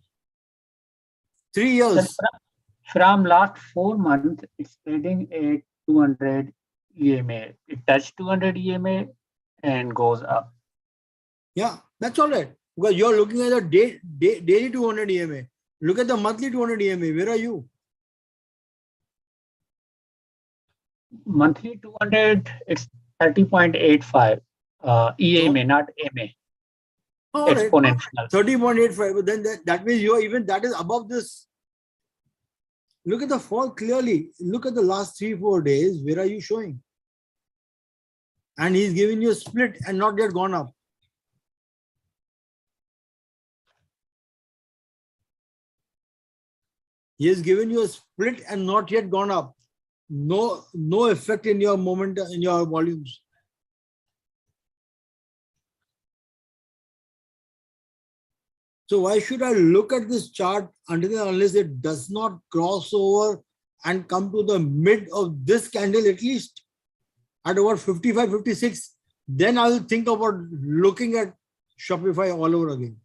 Speaker 1: 3 years.
Speaker 4: From last 4 months, it's trading at 200 EMA. It touched 200 EMA and goes up.
Speaker 1: Yeah, that's all right. Because you're looking at the daily 200 EMA. Look at the monthly 200 EMA. Where are you?
Speaker 4: Monthly 200, it's 30.85 EMA, not MA.
Speaker 1: All right.
Speaker 4: Exponential.
Speaker 1: 30.85. But then that means you are even that is above this. Look at the fall clearly. Look at the last 3-4 days. Where are you showing? And he's giving you a split and not yet gone up. He has given you a split and not yet gone up. No effect in your momentum, in your volumes. So why should I look at this chart until and unless it does not cross over and come to the mid of this candle at least at about 55, 56? Then I will think about looking at Shopify all over again.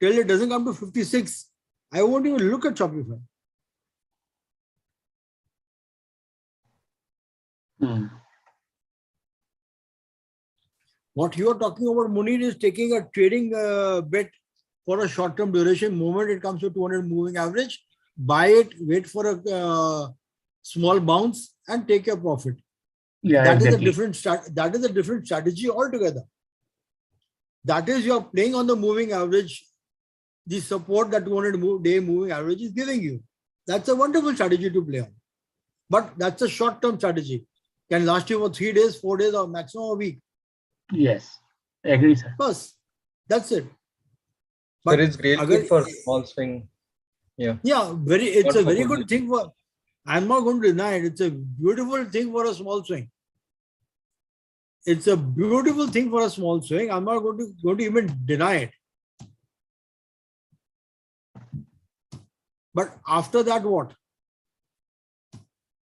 Speaker 1: Till it doesn't come to 56, I won't even look at Shopify. What you are talking about, Munir, is taking a trading bet for a short-term duration. Moment it comes to 200 moving average, buy it, wait for a small bounce, and take your profit.
Speaker 4: Yeah,
Speaker 1: that
Speaker 4: exactly.
Speaker 1: That is a different strategy altogether. That is, you're playing on the moving average, the support that 200-day moving average is giving you. That's a wonderful strategy to play on. But that's a short-term strategy. Can last you for 3 days, 4 days, or maximum a week.
Speaker 4: Yes, I agree, sir.
Speaker 1: Bas, that's it. But
Speaker 2: it's great good for small swing. Yeah.
Speaker 1: Yeah, it's
Speaker 2: Not
Speaker 1: a very
Speaker 2: for
Speaker 1: good thing for. I'm not going to deny it. It's a beautiful thing for a small swing. It's a beautiful thing for a small swing. I'm not going to even deny it. But after that, what?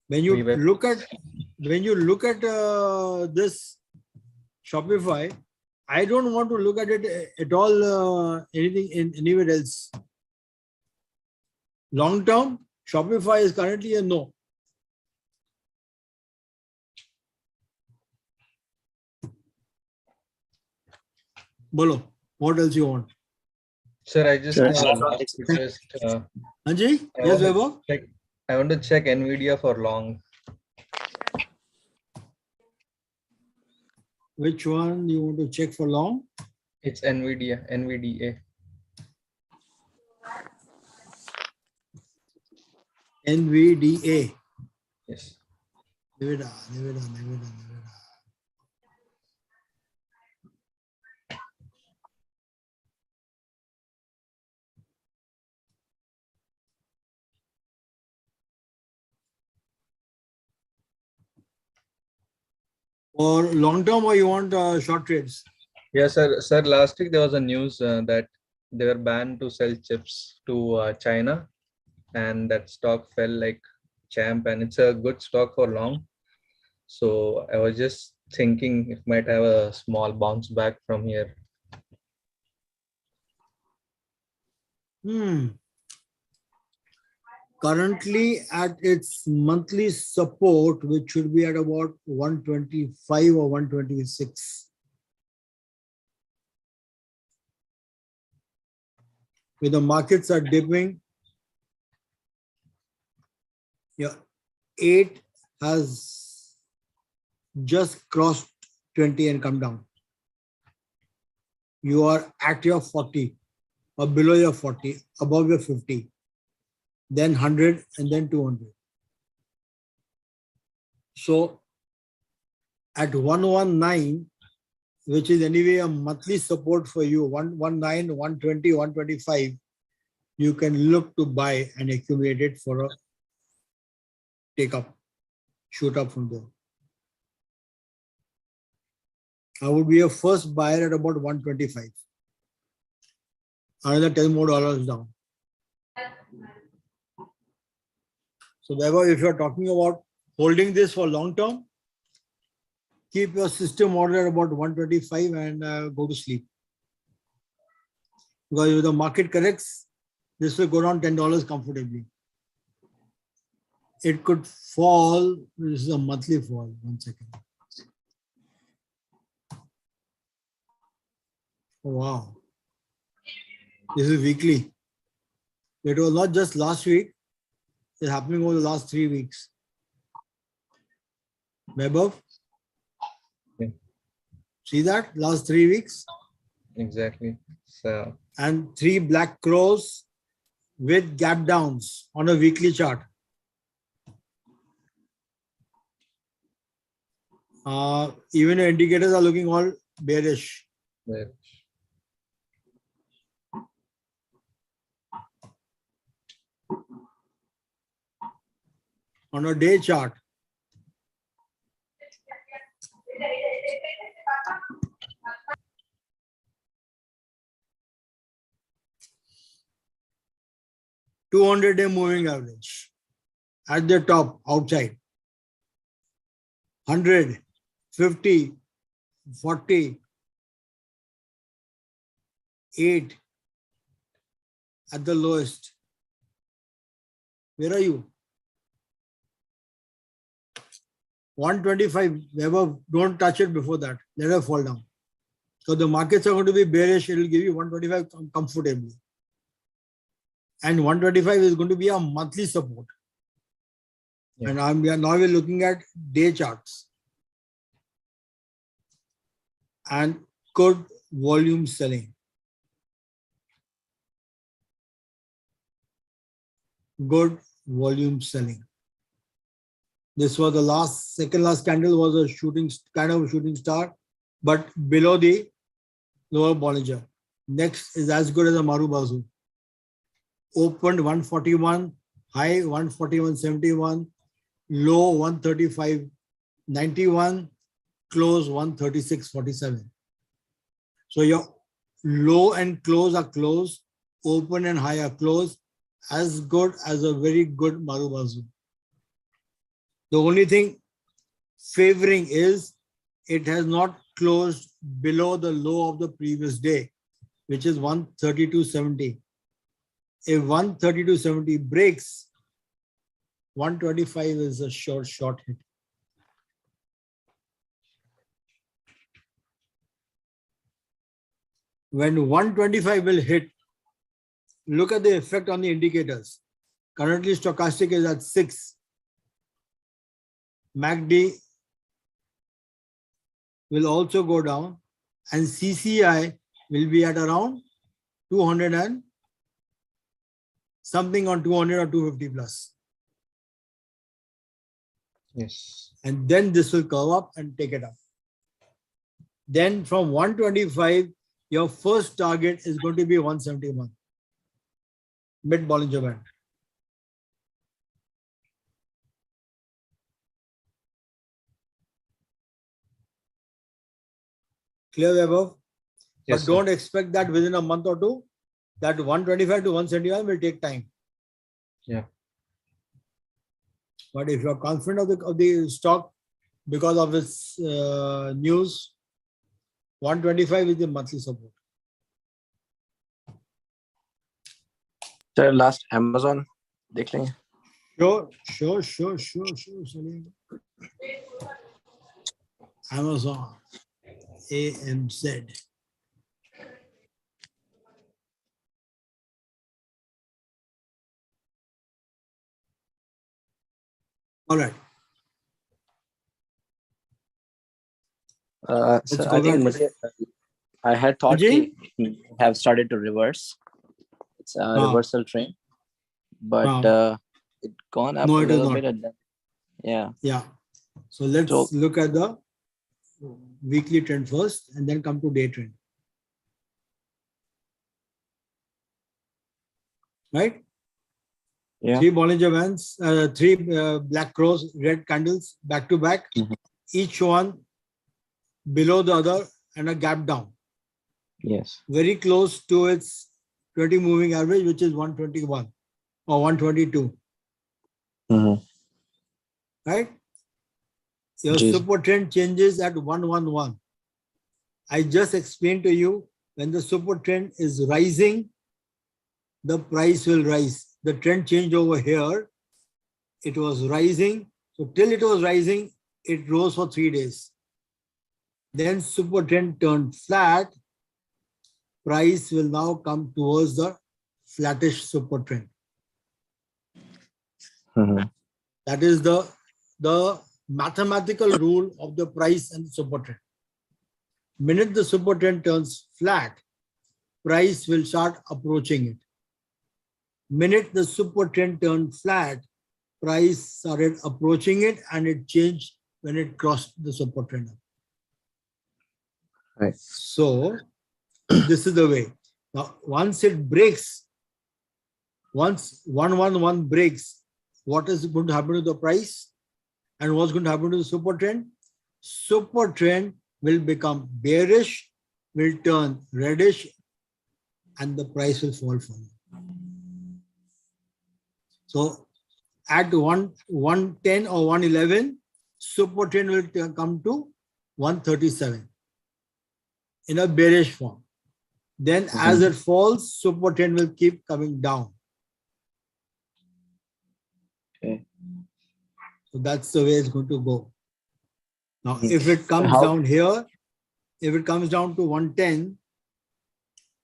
Speaker 1: When you look at this Shopify, I don't want to look at it at all anything anywhere else. Long term, Shopify is currently a no. Bolo, what else you want?
Speaker 2: Sir, I just
Speaker 1: Anji? Yes, Vaibhav?
Speaker 2: I want to check NVIDIA for long.
Speaker 1: Which one you want to check for long?
Speaker 2: It's NVIDIA, NVDA.
Speaker 1: NVDA.
Speaker 2: Yes.
Speaker 1: Nevada. Or long term, or you want short trades?
Speaker 2: Yes, sir. Sir, last week there was a news that they were banned to sell chips to China, and that stock fell like champ, and it's a good stock for long. So I was just thinking it might have a small bounce back from here.
Speaker 1: Currently at its monthly support, which should be at about 125 or 126. When the markets are dipping, yeah, 8 has just crossed 20 and come down. You are at your 40. or below your 40, above your 50, then 100 and then 200. So at 119, which is anyway a monthly support for you, 119, 120, 125, you can look to buy and accumulate it for a take up, shoot up from there. I would be a first buyer at about 125. Another $10 more down. So therefore, if you're talking about holding this for long term, keep your system order at about 125 and go to sleep. Because if the market corrects, this will go down $10 comfortably. It could fall. This is a monthly fall. 1 second. Oh, wow. This is weekly. It was not just last week. It's happening over the last 3 weeks. Vaibhav?
Speaker 2: Yeah.
Speaker 1: See that? Last 3 weeks?
Speaker 2: Exactly. So,
Speaker 1: And 3 black crows with gap downs on a weekly chart. Even the indicators are looking all bearish.
Speaker 2: there.
Speaker 1: On a day chart, $200-day moving average at the top outside. 100, 50, 40, 8 at the lowest. Where are you? 125, never, don't touch it before that. Let it fall down. So the markets are going to be bearish. It will give you 125 comfortably. And 125 is going to be a monthly support.
Speaker 2: Yeah.
Speaker 1: And now we're looking at day charts. And good volume selling. Good volume selling. This was the second last candle was a shooting star, but below the lower Bollinger. Next is as good as a Marubazu. Opened 141, high 141.71, low 135.91, close 136.47. So your low and close are close, open and high are close, as good as a very good Marubazu. The only thing favoring is it has not closed below the low of the previous day, which is 132.70. If 132.70 breaks, 125 is a short hit. When 125 will hit, look at the effect on the indicators. Currently, stochastic is at 6. MACD will also go down and CCI will be at around 200 and something on 200 or 250 plus.
Speaker 2: Yes.
Speaker 1: And then this will curve up and take it up. Then from 125, your first target is going to be 171. Mid Bollinger Band. Clear above?
Speaker 2: Yes,
Speaker 1: But don't expect that within a month or two. That 125 to 171 will take time.
Speaker 2: Yeah.
Speaker 1: But if you are confident of the stock because of its news, 125 is the monthly support.
Speaker 6: Sir, last Amazon देख लेंगे.
Speaker 1: Sure. Salim. Amazon. AMZ. All right.
Speaker 6: Sir, I think I had thought
Speaker 1: Ajay?
Speaker 6: he have started to reverse. It's a reversal trend, but it gone up
Speaker 1: No,
Speaker 6: a
Speaker 1: it is
Speaker 6: little
Speaker 1: not.
Speaker 6: bit. And then, yeah.
Speaker 1: Yeah. So let's look at the weekly trend first and then come to day trend. Right?
Speaker 6: Yeah.
Speaker 1: Three Bollinger Bands, three black crows, red candles back to back, each one below the other and a gap down.
Speaker 6: Yes.
Speaker 1: Very close to its 20 moving average, which is 121 or 122. Right? Your super trend changes at 111. I just explained to you, when the super trend is rising, the price will rise. The trend changed over here. It was rising. So till it was rising, it rose for 3 days. Then super trend turned flat. Price will now come towards the flattish super trend. That is the mathematical rule of the price and the super trend. Minute the super trend turns flat, price will start approaching it. Minute the super trend turned flat, price started approaching it, and it changed when it crossed the super trend.
Speaker 6: Right.
Speaker 1: So this is the way. Now, once it breaks, once 111 breaks, what is going to happen to the price? And what's going to happen to the super trend? Super trend will become bearish, will turn reddish, and the price will fall from it. So at 110 or 111, super trend will come to 137 in a bearish form. Then as it falls, super trend will keep coming down.
Speaker 6: Okay.
Speaker 1: So that's the way it's going to go. Now, if it comes down here, if it comes down to 110,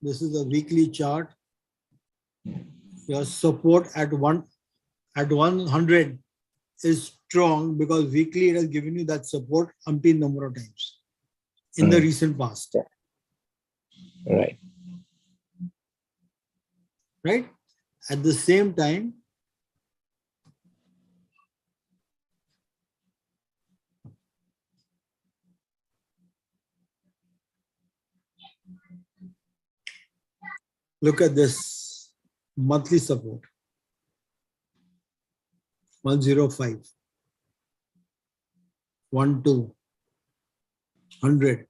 Speaker 1: this is a weekly chart. Your support at 100 is strong because weekly it has given you that support umpteen number of times in the recent past.
Speaker 6: Right.
Speaker 1: Right? At the same time, look at this monthly support. 105, 12, 100.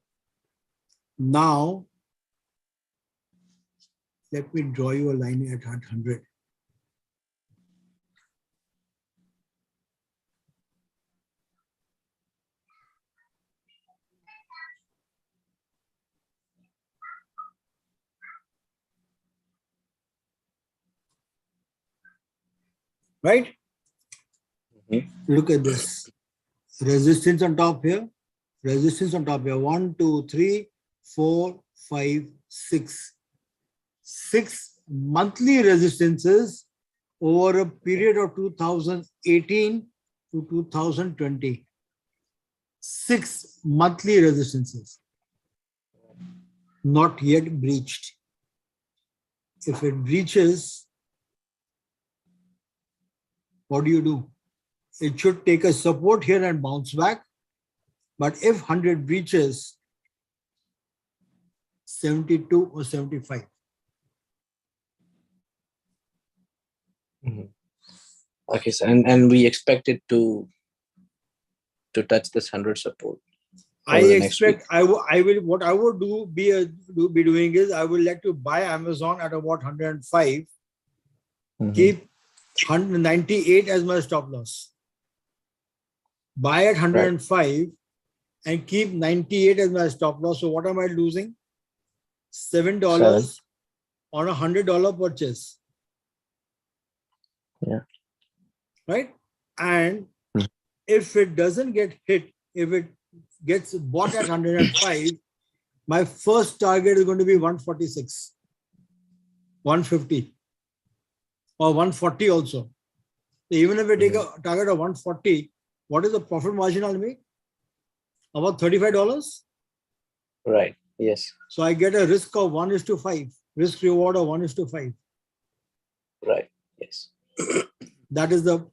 Speaker 1: Now, let me draw you a line at 100. Right? Look at this. Resistance on top here. Resistance on top here. 1, 2, 3, 4, 5, 6. 6 monthly resistances over a period of 2018 to 2020. 6 monthly resistances. Not yet breached. If it breaches, what do? It should take a support here and bounce back. But if 100 breaches, 72 or 75.
Speaker 6: Okay, so and we expect it to touch this 100 support.
Speaker 1: I expect what I would be doing is I would like to buy Amazon at about 105. Keep 198 as my stop loss. Buy at 105 and keep 98 as my stop loss. So what am I losing? $7 on a $100 purchase.
Speaker 6: Yeah.
Speaker 1: Right? And if it doesn't get hit, if it gets bought at 105, my first target is going to be 146, 150 or 140 also. So even if I take a target of 140, what is the profit margin I'll make? About $35.
Speaker 6: Right. Yes.
Speaker 1: So I get a risk of 1:5, risk reward of 1:5.
Speaker 6: Right. Yes.
Speaker 1: That is the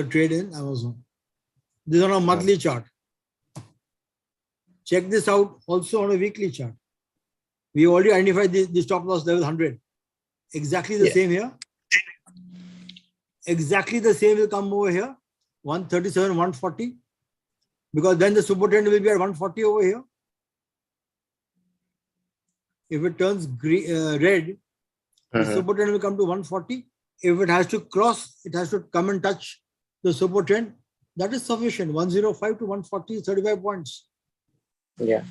Speaker 1: trade in Amazon. This is on a monthly chart. Check this out also on a weekly chart. We already identified the stop loss level 100. Exactly the same here. Exactly the same will come over here. 137, 140. Because then the super trend will be at 140 over here. If it turns red, the super trend will come to 140. If it has to cross, it has to come and touch the super trend. That is sufficient. 105 to 140 is 35 points.
Speaker 6: Yeah.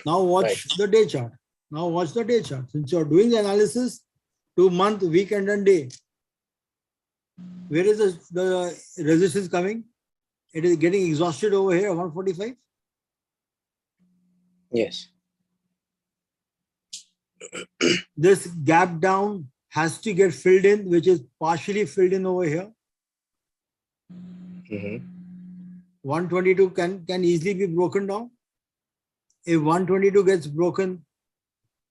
Speaker 1: Now watch the day chart. Now watch the day chart. Since you are doing the analysis to month, weekend and day, where is the resistance coming? It is getting exhausted over here, 145.
Speaker 6: Yes.
Speaker 1: This gap down has to get filled in, which is partially filled in over here. 122 can easily be broken down. If 122 gets broken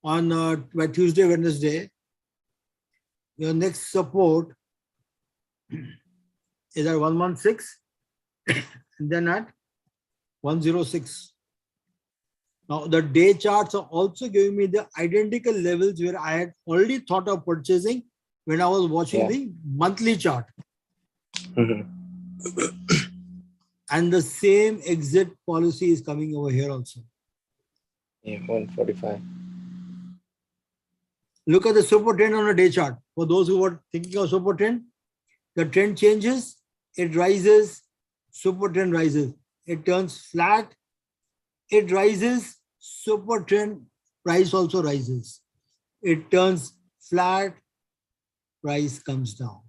Speaker 1: on by Tuesday, Wednesday, your next support is at 116 and then at 106. Now the day charts are also giving me the identical levels where I had already thought of purchasing when I was watching the monthly chart. And the same exit policy is coming over here also.
Speaker 6: Yeah, 145.
Speaker 1: Look at the super trend on a day chart. For those who were thinking of super trend, the trend changes, it rises, super trend rises. It turns flat, it rises, super trend price also rises. It turns flat, price comes down.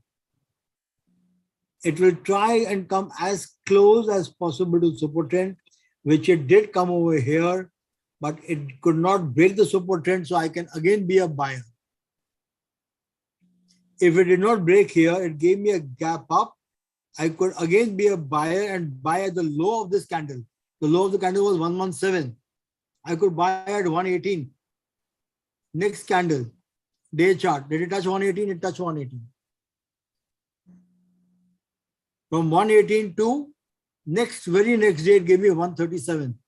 Speaker 1: It will try and come as close as possible to super trend, which it did come over here, but it could not break the super trend, so I can again be a buyer. If it did not break here, it gave me a gap up. I could again be a buyer and buy at the low of this candle. The low of the candle was 117. I could buy at 118. Next candle, day chart. Did it touch 118? It touched 118. From 118 to very next day, it gave me 137.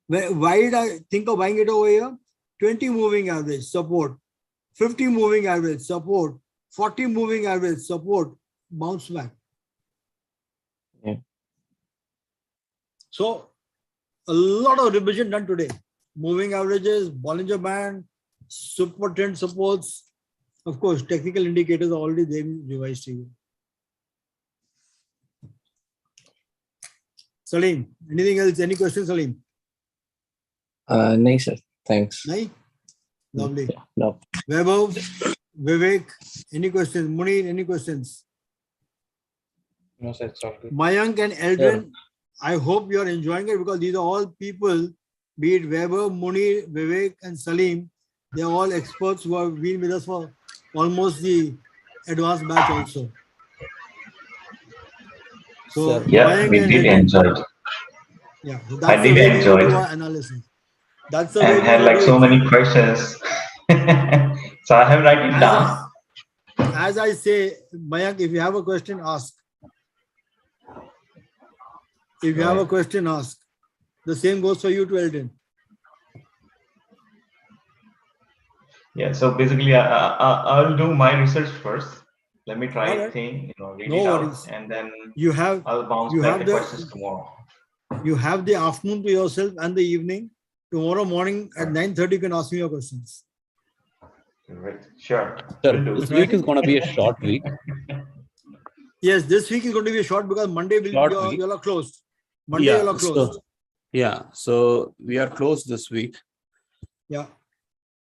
Speaker 1: Why did I think of buying it over here? 20 moving average support, 50 moving average support, 40 moving average support, bounce back.
Speaker 6: Yeah.
Speaker 1: So a lot of revision done today. Moving averages, Bollinger Band, super trend supports. Of course, technical indicators are already there revised to you. Salim, anything else? Any questions, Salim?
Speaker 6: No, sir. Thanks.
Speaker 1: No? Lovely.
Speaker 6: No.
Speaker 1: Vaibhav, Vivek, any questions? Munir, any questions?
Speaker 2: No, sir, it's all good.
Speaker 1: Mayank and Eldrin, I hope you are enjoying it because these are all people, be it Vaibhav, Munir, Vivek and Salim, they are all experts who have been with us for almost the advanced batch also. So,
Speaker 7: yeah, we did enjoy it.
Speaker 1: Yeah, so
Speaker 7: I
Speaker 1: that's
Speaker 7: did
Speaker 1: the way we
Speaker 7: enjoy
Speaker 1: do
Speaker 7: it.
Speaker 1: our analysis. That's the
Speaker 7: And
Speaker 1: way we
Speaker 7: had like
Speaker 1: do
Speaker 7: so
Speaker 1: it.
Speaker 7: many questions. So I have written it down.
Speaker 1: As I say, Mayank, if you have a question, ask. If you have a question, ask. The same goes for you to Eldrin.
Speaker 7: Yeah, so basically I'll do my research first. Let me try
Speaker 1: All right.
Speaker 7: read
Speaker 1: No
Speaker 7: it out,
Speaker 1: worries.
Speaker 7: and then
Speaker 1: you
Speaker 7: I'll bounce back
Speaker 1: have
Speaker 7: the questions tomorrow.
Speaker 1: You have the afternoon to yourself and the evening. Tomorrow morning at 9:30, you can ask me your questions.
Speaker 7: Right. Sure.
Speaker 5: Sir,
Speaker 7: Will do.
Speaker 5: this week is going to be a short week.
Speaker 1: Yes, this week is going to be short because Monday you all are closed. Monday you all are closed.
Speaker 5: So we are closed this week.
Speaker 1: Yeah.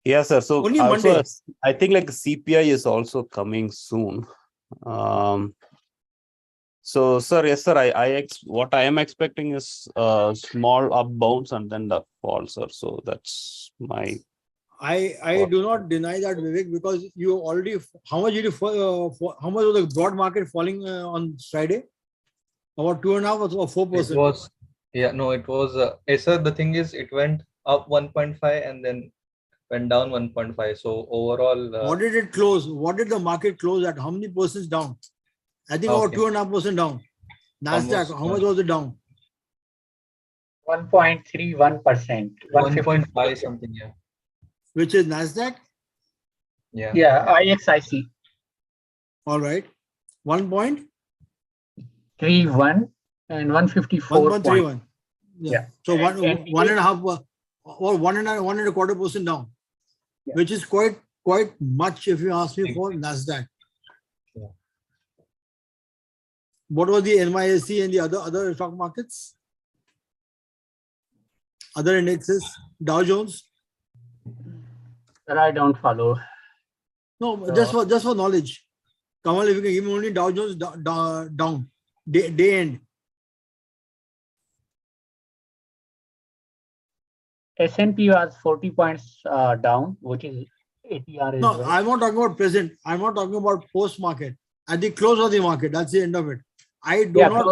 Speaker 5: Yeah, sir. So
Speaker 1: Only
Speaker 5: also,
Speaker 1: Monday.
Speaker 5: I think like CPI is also coming soon. So, sir, yes, sir. What I am expecting is a small up bounce and then the fall, sir. So that's my.
Speaker 1: I do not deny that, Vivek, because you already. How much did you? How much was the broad market falling on Friday? About 2.5% or 4%.
Speaker 2: Yeah, no, it was Acer. The thing is, it went up 1.5 and then went down 1.5. So overall,
Speaker 1: What did it close? What did the market close at? How many percent down? I think about
Speaker 2: okay.
Speaker 1: 2.5% down. Nasdaq,
Speaker 2: Almost,
Speaker 1: how much was it down?
Speaker 4: 1.31%.
Speaker 2: 1.5 something. Yeah.
Speaker 1: Which is Nasdaq?
Speaker 2: Yeah.
Speaker 4: Yeah, IXIC.
Speaker 1: All right. 1.31
Speaker 4: and 154 point.
Speaker 1: Yeah.
Speaker 4: Yeah.
Speaker 1: So
Speaker 4: And
Speaker 1: one and a half or 1.25% down,
Speaker 4: Yeah.
Speaker 1: which is quite much if you ask me for Nasdaq.
Speaker 2: Yeah.
Speaker 1: What was the NYSE and the other stock markets? Other indexes, Dow Jones?
Speaker 4: Sir, I don't follow.
Speaker 1: No,
Speaker 4: So,
Speaker 1: just for knowledge. Kamal, if you can give me only Dow Jones down, day end.
Speaker 4: S&P was 40 points down, which is ATR as
Speaker 1: No,
Speaker 4: well.
Speaker 1: I'm not talking about present. I'm not talking about post market. At the close of the market, that's the end of it. I do not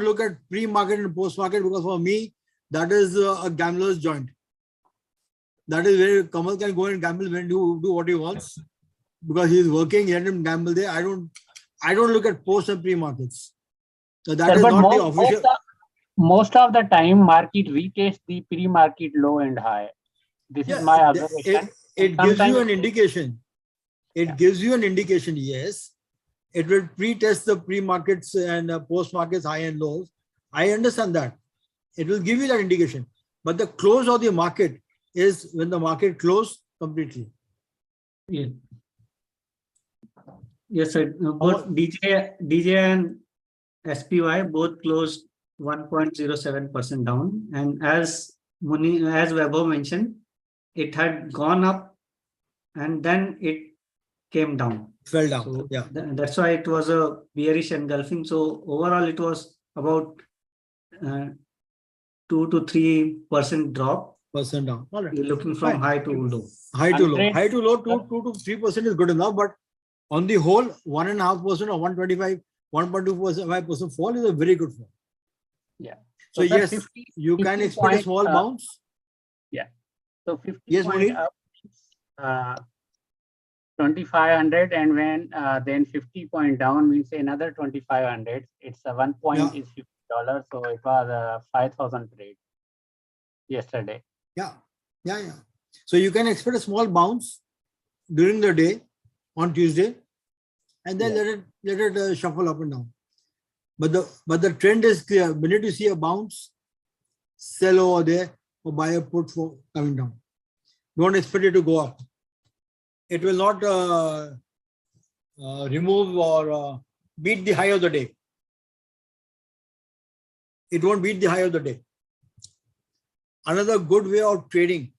Speaker 1: look at pre-market and post-market because for me, that is a gambler's joint. That is where Kamal can go and gamble when do what he wants because he's working. Let him gamble there. I don't look at post and pre-markets. So that
Speaker 4: Sir,
Speaker 1: is
Speaker 4: but
Speaker 1: not the official.
Speaker 4: most of the time, market retest the pre-market low and high. This is my observation.
Speaker 1: It gives you an indication. It gives you an indication, yes. It will pre-test the pre-markets and post-markets high and lows. I understand that. It will give you that indication. But the close of the market is when the market closed completely.
Speaker 3: Yeah. Yes, sir. Both DJ and SPY both closed 1.07% down. And as Vaibhav mentioned, it had gone up and then it came down.
Speaker 1: Fell down.
Speaker 3: So
Speaker 1: yeah.
Speaker 3: That's why it was a bearish engulfing. So overall, it was about 2 to 3% drop.
Speaker 1: Percent down. All right.
Speaker 3: You're looking from high to low.
Speaker 1: High to low. High to low, 2 to 3% is good enough. But on the whole, 1.5% or 125, 1.25% fall is a very good fall.
Speaker 4: Yeah.
Speaker 1: So yes, 50, you can expect a small bounce.
Speaker 4: Yeah. So 50
Speaker 1: yes,
Speaker 4: point up, 2,500, and when then 50 point down means another 2,500. It's a 1 point is $50. So it was 5,000 trade yesterday.
Speaker 1: Yeah. So you can expect a small bounce during the day on Tuesday, and then let it shuffle up and down. But the trend is clear. We need to see a bounce, sell over there, or buy a put for coming down. Don't expect it to go up. It will not remove or beat the high of the day. It won't beat the high of the day. Another good way of trading,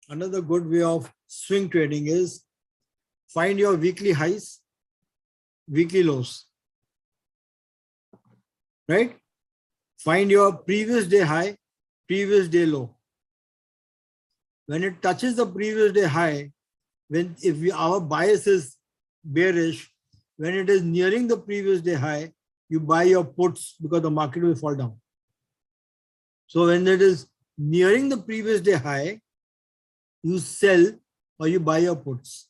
Speaker 1: another good way of swing trading is find your weekly highs, weekly lows. Right? Find your previous day high, previous day low. When it touches the previous day high, our bias is bearish, when it is nearing the previous day high, you buy your puts because the market will fall down. So when it is nearing the previous day high, you sell or you buy your puts.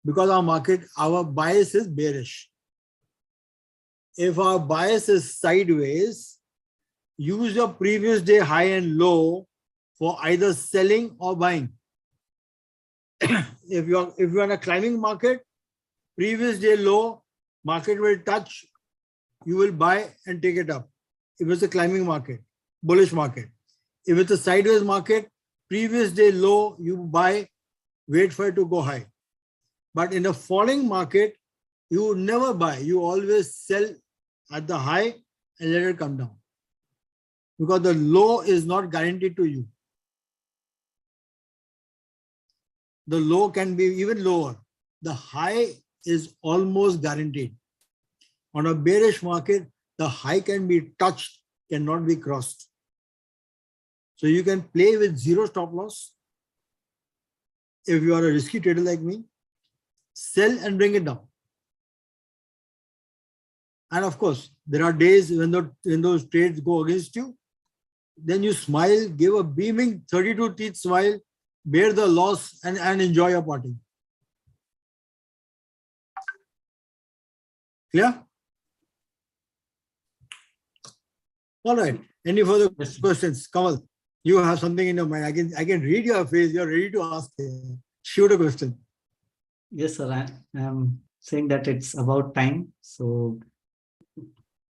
Speaker 1: Because our bias is bearish. If our bias is sideways, use your previous day high and low for either selling or buying. If you're in a climbing market, previous day low, market will touch, you will buy and take it up. If it's a climbing market, bullish market. If it's a sideways market, previous day low, you buy, wait for it to go high. But in a falling market, you never buy. You always sell at the high and let it come down. Because the low is not guaranteed to you. The low can be even lower. The high is almost guaranteed. On a bearish market, the high can be touched, cannot be crossed. So you can play with zero stop loss. If you are a risky trader like me, sell and bring it down. And of course, there are days when those trades go against you. Then you smile, give a beaming 32 teeth smile, bear the loss, and enjoy your party. Clear? All right. Any further questions? Kamal, you have something in your mind. I can read your face. You're ready to ask. Shoot a question.
Speaker 3: Yes, sir. I am saying that it's about time. So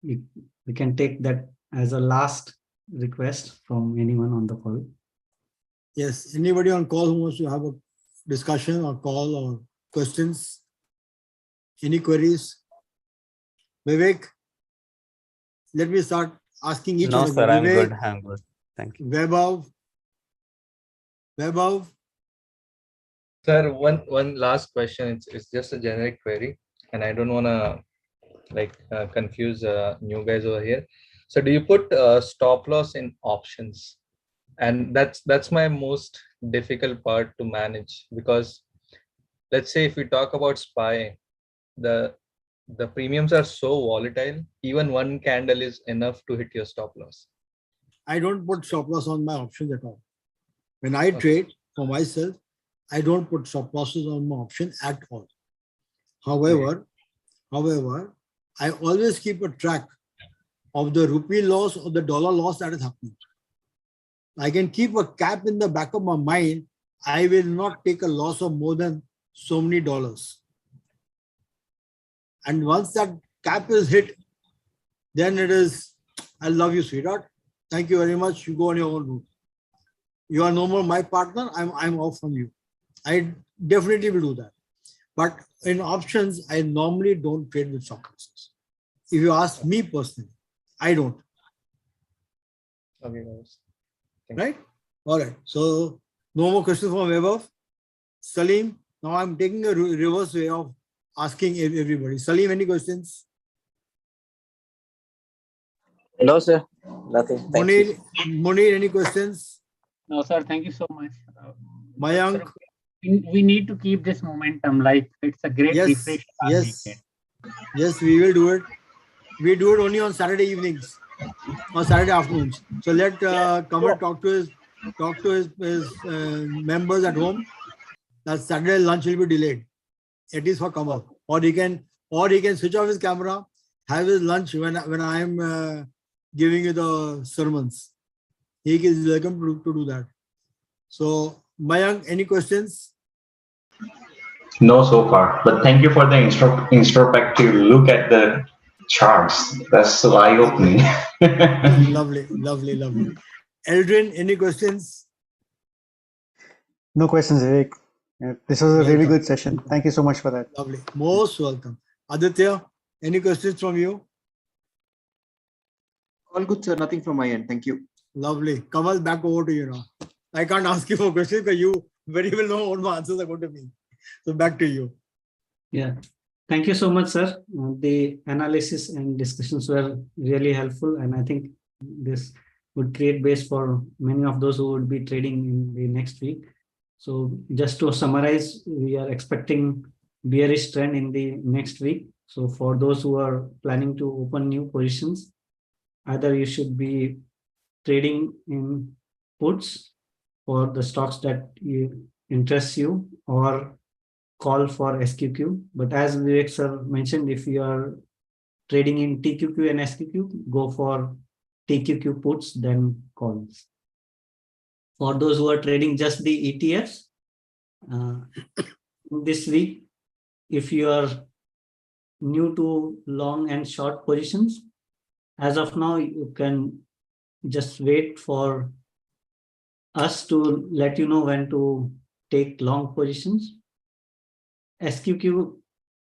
Speaker 3: we can take that as a last request from anyone on the call.
Speaker 1: Yes. Anybody on call who wants to have a discussion or call or questions? Any queries? Vivek, let me start asking each
Speaker 5: No,
Speaker 1: one of you.
Speaker 5: sir, I'm
Speaker 1: Vivek,
Speaker 5: good. I'm good. Thank you.
Speaker 1: Vaibhav,
Speaker 2: Sir, one last question. It's just a generic query, and I don't want to confuse new guys over here. So, do you put stop loss in options? And that's my most difficult part to manage, because let's say if we talk about SPY, the premiums are so volatile. Even one candle is enough to hit your stop loss.
Speaker 1: I don't put stop loss on my options at all. When I trade for myself, I don't put stop losses on my option at all. However, I always keep a track of the rupee loss or the dollar loss that is happening. I can keep a cap in the back of my mind. I will not take a loss of more than so many dollars. And once that cap is hit, then it is, I love you, sweetheart. Thank you very much. You go on your own route. You are no more my partner. I'm off from you. I definitely will do that. But in options, I normally don't trade with stop losses. If you ask me personally, I don't.
Speaker 2: Okay, guys.
Speaker 1: Right? All right. So no more questions from Vaibhav. Salim, now I'm taking a reverse way of asking everybody. Salim, any questions?
Speaker 6: No, sir. Nothing. Thank you.
Speaker 1: Munir, any questions?
Speaker 4: No, sir. Thank you so much.
Speaker 1: Mayank?
Speaker 4: We need to keep this momentum. Like it's a great refresh.
Speaker 1: Yes, we will do it. We do it only on Saturday evenings or Saturday afternoons. So let Kamal talk to his members at home. That Saturday lunch will be delayed. It is for Kamal, or he can switch off his camera, have his lunch when I am giving you the sermons. He is welcome to do that. So Mayank, any questions?
Speaker 7: No, so far. But thank you for the introspective look at the charts. That's so eye-opening.
Speaker 1: Lovely. Eldrin, any questions?
Speaker 8: No questions, Vivek. This was a really
Speaker 1: Welcome.
Speaker 8: good session. Thank you so much for that.
Speaker 1: Lovely. Most welcome. Aditya, any questions from you?
Speaker 9: All good, sir. Nothing from my end. Thank you.
Speaker 1: Lovely. Kamal, back over to you now. I can't ask you for questions because you very well know what my answers are going to be. So back to you.
Speaker 3: Yeah. Thank you so much, sir. The analysis and discussions were really helpful. And I think this would create base for many of those who would be trading in the next week. So just to summarize, we are expecting bearish trend in the next week. So for those who are planning to open new positions, either you should be trading in puts for the stocks that interest you, or call for SQQ. But as Vivek sir mentioned, if you are trading in TQQ and SQQ, go for TQQ puts, then calls. For those who are trading just the ETFs, this week, if you are new to long and short positions, as of now, you can just wait for us to let you know when to take long positions. SQQ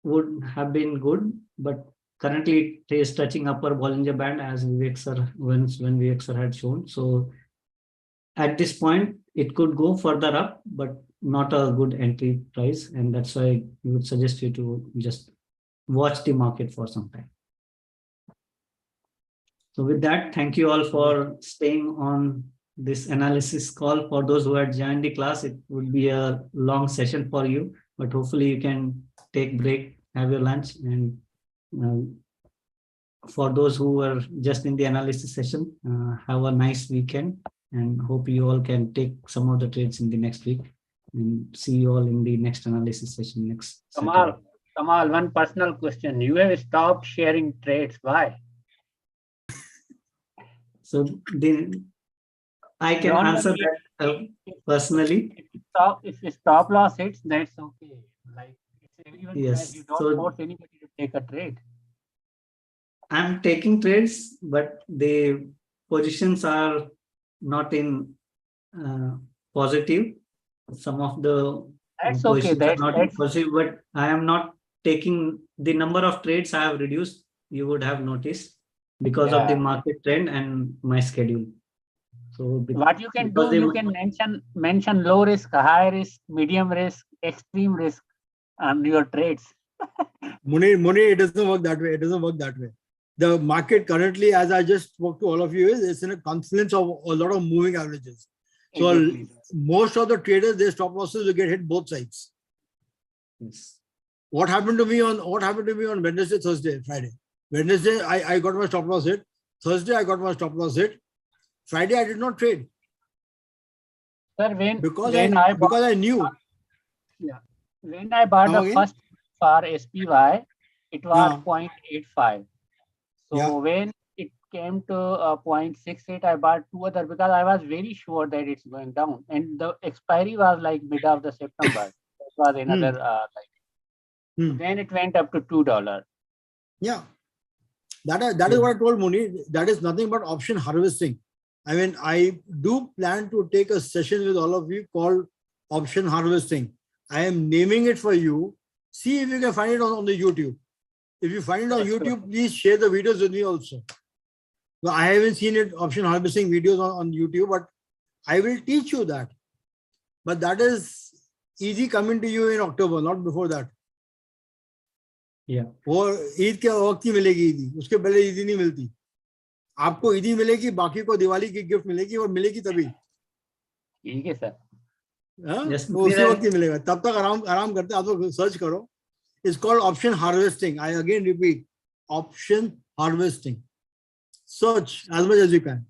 Speaker 3: would have been good, but currently it is touching upper Bollinger Band as Vivek sir, when Vivek sir had shown. So at this point, it could go further up, but not a good entry price. And that's why we would suggest you to just watch the market for some time. So with that, thank you all for staying on this analysis call. For those who had joined the class, it would be a long session for you, but hopefully you can take break, have your lunch, and for those who were just in the analysis session, have a nice weekend and hope you all can take some of the trades in the next week, and see you all in the next analysis session next Saturday.
Speaker 4: Kamal, one personal question. You have stopped sharing trades. Why?
Speaker 3: So I can
Speaker 4: Normally,
Speaker 3: answer that personally.
Speaker 4: If stop loss hits, that's okay. Like even
Speaker 3: Yes.
Speaker 4: you don't
Speaker 3: So
Speaker 4: force anybody to take a trade.
Speaker 3: I'm taking trades, but the positions are not in positive. Some of the
Speaker 4: That's okay.
Speaker 3: positions are not in positive, but I am not taking the number of trades I have reduced. You would have noticed because of the market trend and my schedule. So
Speaker 4: what you can do, you can mention low risk, high risk, medium risk, extreme risk on your trades.
Speaker 1: Munir, it doesn't work that way. It doesn't work that way. The market currently, as I just spoke to all of you, is it's in a confluence of a lot of moving averages. So exactly. Most of the traders, their stop losses will get hit both sides.
Speaker 3: Yes.
Speaker 1: What happened to me on Wednesday, Thursday, Friday? Wednesday, I got my stop loss hit. Thursday, I got my stop loss hit. Friday, I did not trade.
Speaker 4: Sir,
Speaker 1: because I knew.
Speaker 4: Yeah. When I bought the first for SPY, it was 0.85. So when it came to 0.68, I bought two other because I was very sure that it's going down. And the expiry was like mid of the September. It was another Then it went up to $2.
Speaker 1: Yeah. That is what I told Muni. That is nothing but option harvesting. I mean, I do plan to take a session with all of you called option harvesting. I am naming it for you. See if you can find it on the YouTube. If you find it on YouTube, please share the videos with me also. Well, I haven't seen it, option harvesting videos on YouTube, but I will teach you that. But that is easy coming to you in October, not before that.
Speaker 3: Yeah.
Speaker 1: वो ईद के वक्त ही मिलेगी ईदी, उसके पहले ईदी नहीं मिलती. आपको ईदी मिलेगी, बाकी को दिवाली की गिफ्ट मिलेगी और मिलेगी तभी.
Speaker 4: ठीक है सर.
Speaker 1: तो उसी वक्त ही मिलेगा. तब तक आराम करते आप लोग सर्च करो. It's called option harvesting. I again repeat, option harvesting. Search as much as you can.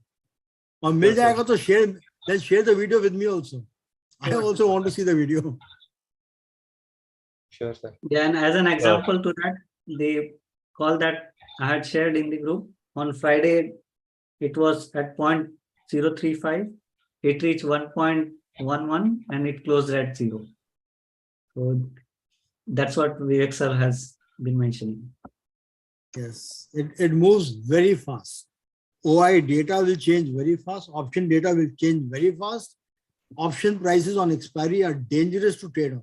Speaker 1: और मिल जाएगा तो share the video with me also. I also want to see the video.
Speaker 2: Sure, sir.
Speaker 3: Yeah, and as an example to that, the call that I had shared in the group on Friday, it was at 0.035. It reached 1.11 and it closed at 0. So that's what Vivek sir has been mentioning.
Speaker 1: Yes, it moves very fast. OI data will change very fast. Option data will change very fast. Option prices on expiry are dangerous to trade on.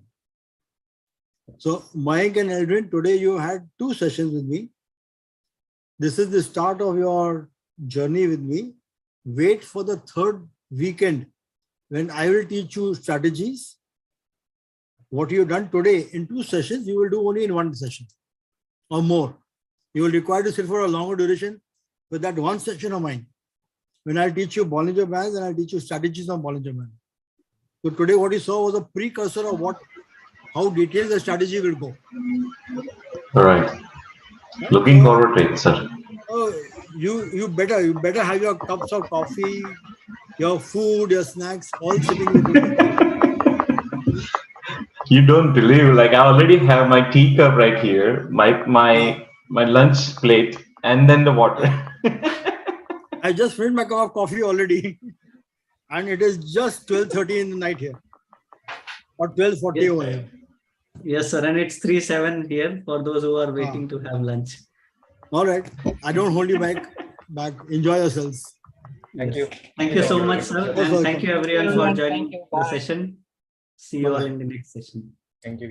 Speaker 1: So Mayank and Edwin, today you had 2 sessions with me. This is the start of your journey with me. Wait for the 3rd weekend when I will teach you strategies. What you've done today in 2 sessions, you will do only in 1 session or more. You will require to sit for a longer duration with that 1 session of mine. When I teach you Bollinger Bands and I teach you strategies on Bollinger Bands. So today what you saw was a precursor of how detailed the strategy will go.
Speaker 7: All right. Looking forward to it, sir.
Speaker 1: Oh, you better have your cups of coffee, your food, your snacks, all sitting with you.
Speaker 7: You don't believe, like I already have my teacup right here, my lunch plate, and then the water.
Speaker 1: I just finished my cup of coffee already, and it is just 12:30 in the night here, or 12:40 over here.
Speaker 3: Yes, sir, and it's 3:07 here for those who are waiting to have lunch.
Speaker 1: All right, I don't hold you back. Enjoy yourselves.
Speaker 2: Thank you.
Speaker 3: Thank you so much, sir, and thank you everyone for joining the session. See you all in the next session.
Speaker 2: Thank you.